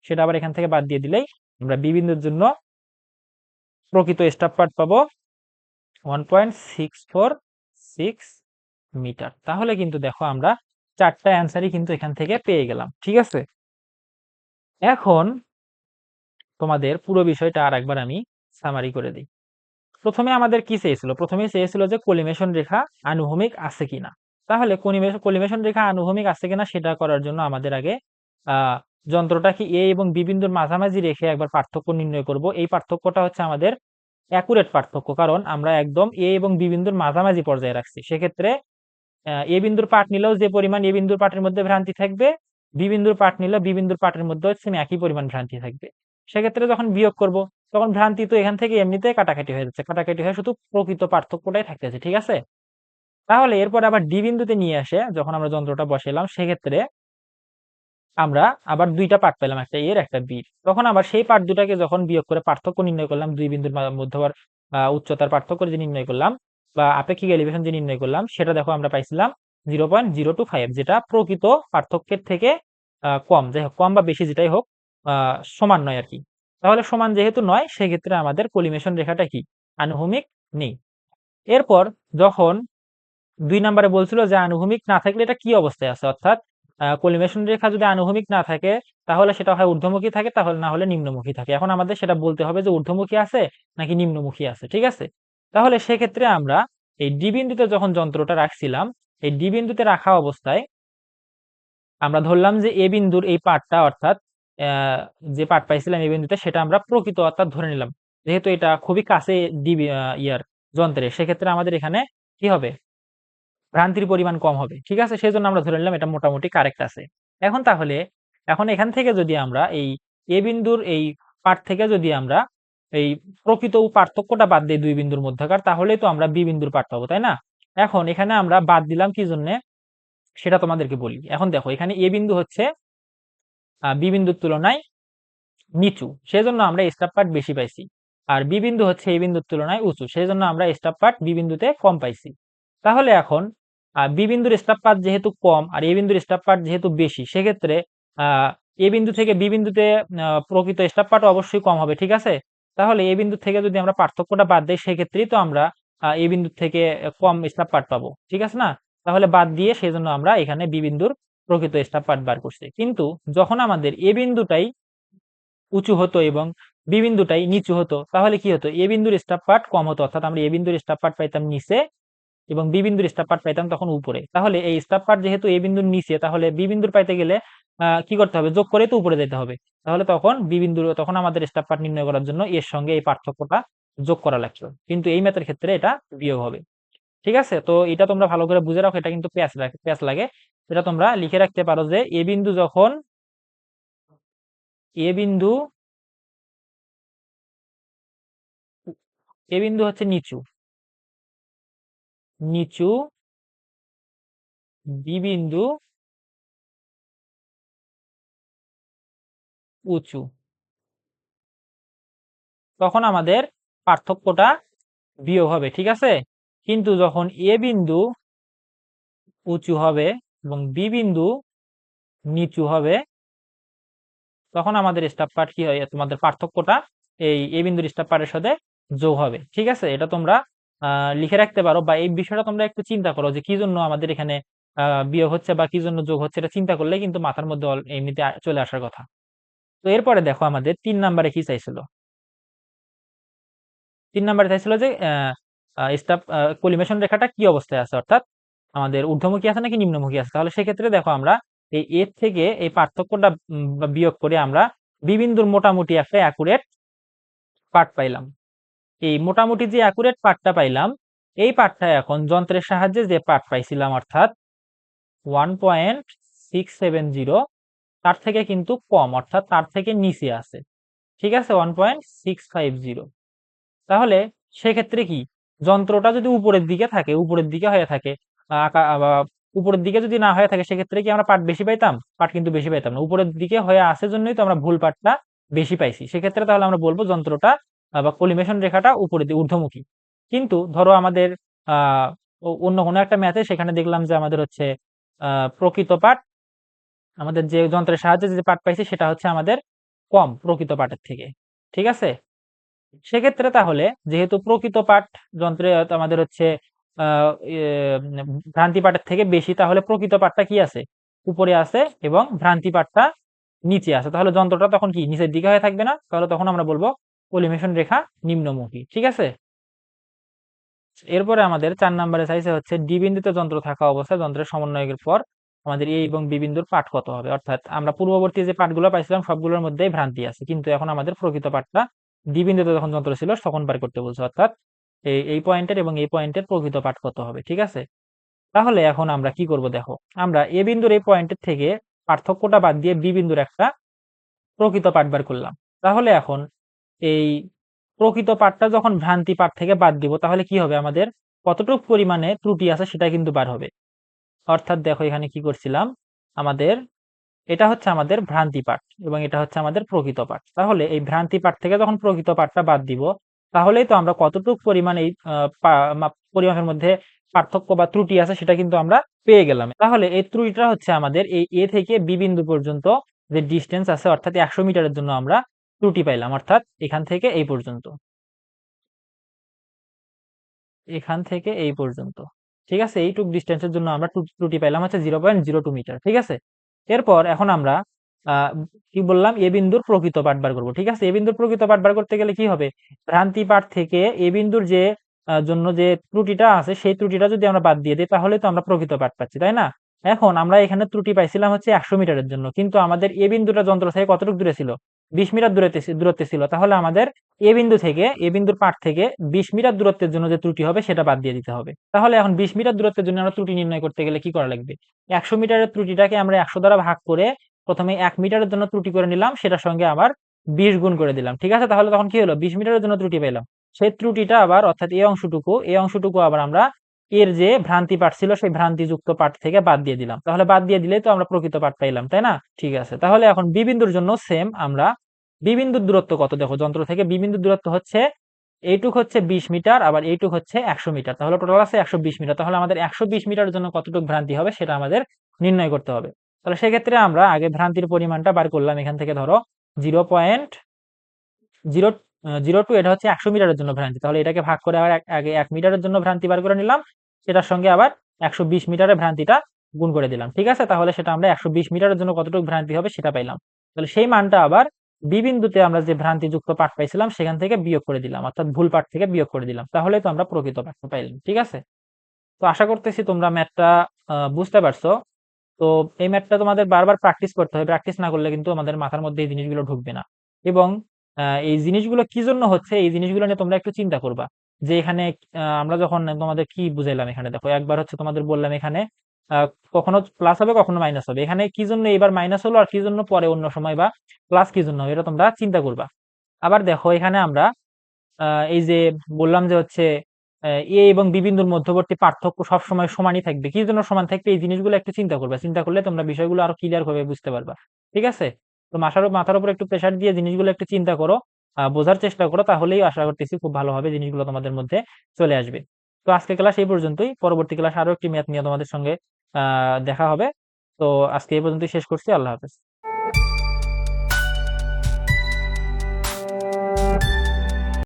সেটা আবার এখান থেকে বাদ দিয়ে দিলেই আমরা বি বিন্দুর জন্য প্রকৃত স্টাফ পার্ট পাবো 1.646 মিটার। তাহলে কিন্তু দেখো আমরা 4টা অ্যান্সারই কিন্তু এখান থেকে পেয়ে গেলাম। ঠিক আছে, এখন তোমাদের পুরো বিষয়টা আর একবার আমি সামারি করে দিই। প্রথমে আমাদের কি চেয়েছিল? প্রথমে চেয়েছিল যে কলিমেশন রেখা আনুভূমিক আছে কিনা। তাহলে কলিমেশন রেখা আনুভূমিক আছে কিনা সেটা করার জন্য আমাদের আগে যন্ত্রটাকে এ এবং বি বিন্দুর মাঝামাঝি রেখে একবার পার্থক্য নির্ণয় করব। এই পার্থক্যটা হচ্ছে আমাদের অ্যাকুরেট পার্থক্য, কারণ আমরা একদম এ এবং বি বিন্দুর মাঝামাঝি পর্যায়ে রাখছি। সেক্ষেত্রে এ বিন্দুর পাঠ নিলেও যে পরিমাণ এ বিন্দুর পাঠের মধ্যে ভ্রান্তি থাকবে, বি বিন্দুর পাঠ নিলেও বি বিন্দুর পাঠের মধ্যে হচ্ছে একই পরিমাণ ভ্রান্তি থাকবে। সেক্ষেত্রে যখন বিয়োগ করব তখন ভ্রান্তি তো এখান থেকে এমনিতে কাটাকাটি হয়ে যাচ্ছে, কাটাকাটি হয়ে শুধু প্রকৃত পার্থক্যটাই থাকতেছে। ঠিক আছে, তাহলে এরপর আবার ডি বিন্দুতে নিয়ে আসে যখন আমরা যন্ত্রটা বসাইলাম, সেক্ষেত্রে আমরা আবার দুইটা পার্ট পেলাম, একটা এর একটা বির। তখন আবার সেই পার্ট দুটাকে যখন বিয়োগ করে পার্থক্য নির্ণয় করলাম, দুই বিন্দুর মধ্যবর উচ্চতার পার্থক্য যে নির্ণয় করলাম বা আপেক্ষিক এলিভেশন যে নির্ণয় করলাম, সেটা দেখো আমরা পাইছিলাম 0.025, যেটা প্রকৃত পার্থক্যের থেকে কম। যাই হোক, কম বা বেশি যেটাই হোক, সমান নয় আর কি। তাহলে সমান যেহেতু নয়, সেক্ষেত্রে আমাদের কলিমেশন রেখাটা কি? আনুভূমিক নেই। এরপর যখন 2 নম্বরে বলছিল যে আনুভূমিক না থাকলে এটা কি অবস্থায় আছে, অর্থাৎ কলিমেশন রেখা যদি আনুভূমিক না থাকে তাহলে সেটা হয় ঊর্ধ্বমুখী থাকে, তাহলে না হলে নিম্নমুখী থাকে। এখন আমাদের সেটা বলতে হবে যে ঊর্ধ্বমুখী আছে নাকি নিম্নমুখী আছে। ঠিক আছে, তাহলে সেক্ষেত্রে আমরা এই ডি বিন্দুতে যখন যন্ত্রটা রাখছিলাম, এই ডি বিন্দুতে রাখা অবস্থায় আমরা ধরলাম যে এ বিন্দুর এই পার্টটা, অর্থাৎ যে পার্ট পাইছিলাম এ বিন্দুতে, সেটা আমরা প্রকৃত অর্থাৎ ধরে নিলাম। যেহেতু এটা খুবই কাছে ডি ইয়ার যন্ত্রের, সেক্ষেত্রে আমাদের এখানে কি হবে? ভ্রান্তির পরিমাণ কম হবে। ঠিক আছে, সেজন্য আমরা ধরে নিলাম এটা মোটামুটি কারেক্ট আছে। এখন তাহলে এখান থেকে যদি আমরা এই এ বিন্দুর এই পার্ট থেকে যদি আমরা এই প্রকৃত পার্থক্যটা বাদ দিই দুই বিন্দুর মধ্যকার, তাহলেই তো আমরা বি বিন্দুর পার্ট পাবো, তাই না? এখন এখানে আমরা বাদ দিলাম কি জন্য সেটা তোমাদেরকে বলি। এখন দেখো, এখানে এ বিন্দু হচ্ছে বি বিন্দুর তুলনায় নিচু, সেজন্য আমরা স্টাফ পার্ট বেশি পাইছি। আর বি বিন্দু হচ্ছে এ বিন্দুর তুলনায় উঁচু, সেজন্য আমরা স্টাফ পার্ট বি বিন্দুতে কম পাইছি। তাহলে এখন বি বিন্দুর স্টাফ পার্ট যেহেতু কম আর এ বিন্দুর স্টাফ পার্ট যেহেতু বেশি, সেক্ষেত্রে এ বিন্দু থেকে বি বিন্দুতে প্রকৃত স্টাফ পার্ট অবশ্যই কম হবে। ঠিক আছে, তাহলে এ বিন্দু থেকে যদি আমরা পার্থক্যটা বাদ দিই, সেক্ষেত্রেই তো আমরা এ বিন্দু থেকে কম স্টাফ পার্ট পাবো। ঠিক আছে না? তাহলে বাদ দিয়ে সেজন্য আমরা এখানে বি বিন্দুর প্রকৃত স্টাফ পার্ট বার করছি। কিন্তু যখন আমাদের এ বিন্দুটাই উঁচু হতো এবং বি বিন্দুটাই নিচু হতো, তাহলে কি হতো? এ বিন্দুর স্টাফ পার্ট কম হতো, অর্থাৎ আমরা এ বিন্দুর স্টাফ পার্ট পাইতাম নিচে এবং বি বিন্দুর স্টাফ পার্ট পাইতাম তখন উপরে। তাহলে এই স্টাফ পার্ট যেহেতু এ বিন্দুর নিচে, তাহলে বি বিন্দুর পাইতে গেলে কি করতে হবে? যোগ করে তো উপরে যেতে হবে। তাহলে তখন আমাদের স্টাফ পার্ট নির্ণয় করার জন্য এর সঙ্গে এই পার্থক্যটা যোগ করা লাগতো, কিন্তু এই ম্যাথের ক্ষেত্রে এটা বিয়োগ হবে। ঠিক আছে, তো এটা তোমরা ভালো করে বুঝে রাখো, এটা কিন্তু প্যাচ লাগে। এটা তোমরা লিখে রাখতে পারো যে এ বিন্দু যখন এ বিন্দু এ বিন্দু হচ্ছে নিচু, নিচু বি বিন্দু উঁচু, তখন আমাদের পার্থক্যটা বিয়োগ হবে। ঠিক আছে, কিন্তু যখন এ বিন্দু উঁচু হবে এবং বি বিন্দু নিচু হবে, তখন আমাদের স্টাফ পার্ট কি হয়? তোমাদের পার্থক্যটা এই এ বিন্দুর স্টাফ পার্টের সাথে যোগ হবে। ঠিক আছে, এটা তোমরা লিখে রাখতে পারো, বা এই বিষয়টা তোমরা একটু চিন্তা করো যে কি জন্য আমাদের এখানে বিয়োগ হচ্ছে বা কি জন্য যোগ হচ্ছে, এটা চিন্তা করলে কিন্তু মাথার মধ্যে এমনিতে চলে আসার কথা। তো এরপরে দেখো আমাদের 3 নম্বরে কি চাইছিল? 3 নম্বরে চাইছিল যে স্টাফ কলিমেশন রেখাটা কি অবস্থায় আছে, অর্থাৎ আমাদের ঊর্ধ্বমুখী আছে নাকি নিম্নমুখী আছে। তাহলে সেক্ষেত্রে দেখো আমরা এই এর থেকে এই পার্থক্যটা বিয়োগ করে আমরা বি বিন্দুর মোটামুটি একটা অ্যাকুরেট পার্ট পাইলাম। এই মোটামুটি যে অ্যাকুরেট পার্টটা পাইলাম, এই পার্টটা এখন যন্ত্রের সাহায্যে যে পার্ট পাইছিলাম অর্থাৎ 1.670, তার থেকে কিন্তু কম, অর্থাৎ তার থেকে নিচে আছে। ঠিক আছে, 1.650। তাহলে সেক্ষেত্রে কি, যন্ত্রটা যদি উপরের দিকে থাকে, উপরের দিকে হয়ে থাকে, উপরের দিকে যদি না হয়ে থাকে, সেক্ষেত্রে কি আমরা পার্ট বেশি পাইতাম? পার্ট কিন্তু বেশি পাইতাম না। উপরের দিকে হয়ে আসে জন্যই তো আমরা ভুল পার্টটা বেশি পাইছি। সেক্ষেত্রে তাহলে আমরা বলবো যন্ত্রটা বা কলিমেশন রেখাটা উপরের দিকে ঊর্ধ্বমুখী। কিন্তু ধরো আমাদের অন্য কোনো একটা ম্যাথে সেখানে দেখলাম যে আমাদের হচ্ছে প্রকৃত পার্ট, আমাদের যে যন্ত্রের সাহায্যে যে পার্ট পাইছি সেটা হচ্ছে আমাদের কম প্রকৃত পার্টের থেকে। ঠিক আছে, সেক্ষেত্রে তাহলে যেহেতু প্রকৃত পাঠ যন্ত্রে আমাদের হচ্ছে ভ্রান্তি পাঠের থেকে বেশি, তাহলে প্রকৃত পাঠটা কি আছে? উপরে আছে, এবং ভ্রান্তি পাঠটা নিচে আছে। তাহলে যন্ত্রটা তখন কি নিচের দিকে হয়ে থাকবে না? তাহলে তখন আমরা বলবো কলিমেশন রেখা নিম্নমুখী। ঠিক আছে, এরপরে আমাদের 4 নম্বরে চাইছে হচ্ছে ডি বিন্দুতে যন্ত্র থাকা অবস্থায় যন্ত্রের সমন্বয়ের পর আমাদের এ এবং বি বিন্দুর পাঠ কত হবে। অর্থাৎ আমরা পূর্ববর্তী যে পাঠগুলো পাইছিলাম সবগুলোর মধ্যেই ভ্রান্তি আছে, কিন্তু এখন আমাদের প্রকৃত পাঠটা ডি বিন্দুতে যখন যন্ত্র ছিল তখন বার করতে বলছে। অর্থাৎ এই পয়েন্টের এবং এই পয়েন্টের প্রকৃত পাঠ কত হবে। ঠিক আছে, তাহলে এখন আমরা কি করব দেখো, আমরা এ বিন্দুর এই পয়েন্টের থেকে পার্থক্যটা বাদ দিয়ে বি বিন্দুর একটা প্রকৃত পাঠ বার করলাম। তাহলে এখন এই প্রকৃত পাঠটা যখন ভ্রান্তি পাঠ থেকে বাদ দিব, তাহলে কি হবে, আমাদের কতটুকু পরিমাণে ত্রুটি আছে সেটা কিন্তু বার হবে। অর্থাৎ দেখো এখানে কি করছিলাম, আমাদের এটা হচ্ছে আমাদের ভ্রান্তি পাঠ এবং এটা হচ্ছে আমাদের প্রকৃত পাঠ। তাহলে এই ভ্রান্তি পাঠ থেকে যখন প্রকৃত পাঠটা বাদ দিব, তাহলেই তো আমরা কতটুকু পরিমাণে এই পরিমাপের মধ্যে পার্থক্য বা ত্রুটি আছে সেটা কিন্তু আমরা পেয়ে গেলাম। তাহলে এই ত্রুটিটা হচ্ছে আমাদের এই এ থেকে বি বিন্দু পর্যন্ত যে ডিস্টেন্স আছে, অর্থাৎ 100 মিটারের জন্য আমরা ত্রুটি পাইলাম। অর্থাৎ এখান থেকে এই পর্যন্ত, এখান থেকে এই পর্যন্ত। ঠিক আছে, এইটুক ডিস্টেন্সের জন্য আমরা ত্রুটি পাইলাম হচ্ছে 0.02 মিটার। ঠিক আছে, এরপর এখন আমরা কি বললাম, এ বিন্দুর প্রকৃত পাঠ বার করবো। ঠিক আছে, এ বিন্দুর প্রকৃত পাঠ বার করতে গেলে কি হবে, ভ্রান্তি পাঠ থেকে এ বিন্দুর যে জন্য যে ত্রুটিটা আছে সেই ত্রুটিটা যদি আমরা বাদ দিয়ে দিই, তাহলে তো আমরা প্রকৃত পাঠ পাচ্ছি, তাই না? এখন আমরা এখানে ত্রুটি পাইছিলাম হচ্ছে 100 মিটারের জন্য, কিন্তু আমাদের এ বিন্দুটা যন্ত্র থেকে কতটুকু দূরে ছিল? 20 মিটার দূরত্বে ছিল। তাহলে আমাদের এ বিন্দু থেকে, এ বিন্দুর পাঠ থেকে 20 মিটার দূরত্বের জন্য যে ত্রুটি হবে সেটা বাদ দিয়ে দিতে হবে। তাহলে এখন 20 মিটার দূরত্বের জন্য আমরা ত্রুটি নির্ণয় করতে গেলে কি করা লাগবে? 100 মিটারের ত্রুটিটাকে আমরা 100 দ্বারা ভাগ করে প্রথমে 1 মিটারের জন্য ত্রুটি করে নিলাম, সেটার সঙ্গে আবার 20 গুণ করে দিলাম। ঠিক আছে, তাহলে তখন কি হলো, 20 মিটারের জন্য ত্রুটি পেলাম। সেই ত্রুটিটা আবার, অর্থাৎ এই অংশটুকু আবার আমরা এর যে ভ্রান্তি পাঠ ছিল সেই ভ্রান্তিযুক্ত পাঠ থেকে বাদ দিয়ে দিলাম। তাহলে বাদ দিয়ে দিলেই তো আমরা প্রকৃত পাঠ পাইলাম, তাই না? ঠিক আছে, তাহলে এখন বি বিন্দুর জন্য সেম, আমরা বি বিন্দুর দূরত্ব কত, দেখো যন্ত্র থেকে বি বিন্দুর দূরত্ব হচ্ছে এইটুক হচ্ছে 20 মিটার, আবার এইটুক হচ্ছে 100 মিটার। তাহলে টোটাল আছে 120 মিটার। তাহলে আমাদের 120 মিটারের জন্য কতটুকু ভ্রান্তি হবে সেটা আমাদের নির্ণয় করতে হবে। তাহলে সেক্ষেত্রে আমরা আগে ভ্রান্তির পরিমাণটা বার করলাম। এখান থেকে ধরো 0.002, এটা হচ্ছে 100 মিটারের জন্য ভ্রান্তি। তাহলে এটাকে ভাগ করে আবার আগে 1 মিটারের জন্য ভ্রান্তি বার করে নিলাম, সেটার সঙ্গে আবার 120 মিটারের ভ্রান্তিটা গুণ করে দিলাম। ঠিক আছে, তাহলে সেটা আমরা 120 মিটারের জন্য কতটুকু ভ্রান্তি হবে সেটা পাইলাম। তাহলে সেই মানটা আবার বি বিন্দুতে আমরা যে ভ্রান্তিযুক্ত পাঠ পাইছিলাম সেখান থেকে বিয়োগ করে দিলাম, অর্থাৎ ভুল পাঠ থেকে বিয়োগ করে দিলাম। তাহলে তো আমরা প্রকৃত পাঠটা পাইলাম। ঠিক আছে, তো আশা করতেছি তোমরা ম্যাথটা বুঝতে পারছো। তো এই ম্যাথটা তোমাদের বারবার প্র্যাকটিস করতে হবে। প্র্যাকটিস না করলে কিন্তু আমাদের মাথার মধ্যে এই জিনিসগুলো ঢুকবে না। এবং এই জিনিসগুলো কি জন্য হচ্ছে, এই জিনিসগুলো নিয়ে তোমরা একটু চিন্তা করবা। যে এখানে আমরা যখন তোমাদের কি বুঝাইলাম, এখানে দেখো একবার হচ্ছে তোমাদের বললাম এখানে আহ, কখনো প্লাস হবে কখনো মাইনাস হবে, এখানে কি জন্য এবার মাইনাস হলো আর কি জন্য পরে অন্য সময় বা প্লাস কি জন্য হবে, এটা তোমরা চিন্তা করবা। আবার দেখো এখানে আমরা এই যে বললাম যে হচ্ছে এ এবং বি বিন্দুর মধ্যবর্তী পার্থক্য সবসময় সমানই থাকবে, কি জন্য সমান থাকবে, এই জিনিসগুলো একটু চিন্তা করবে। চিন্তা করলে তোমরা বিষয়গুলো আরো ক্লিয়ার ভাবে বুঝতে পারবা। ঠিক আছে, তো মাথার উপর একটু প্রেসার দিয়ে জিনিসগুলো একটু চিন্তা করো, বোঝার চেষ্টা করো, তাহলেই আশা করতেছি খুব ভালোভাবে জিনিসগুলো তোমাদের মধ্যে চলে আসবে। তো আজকে ক্লাস এই পর্যন্তই, পরবর্তী ক্লাস আরো একটি ম্যাথ নিয়ে তোমাদের সঙ্গে দেখা হবে। তো আজকে এই পর্যন্তই শেষ করছি, আল্লাহ হাফেজ।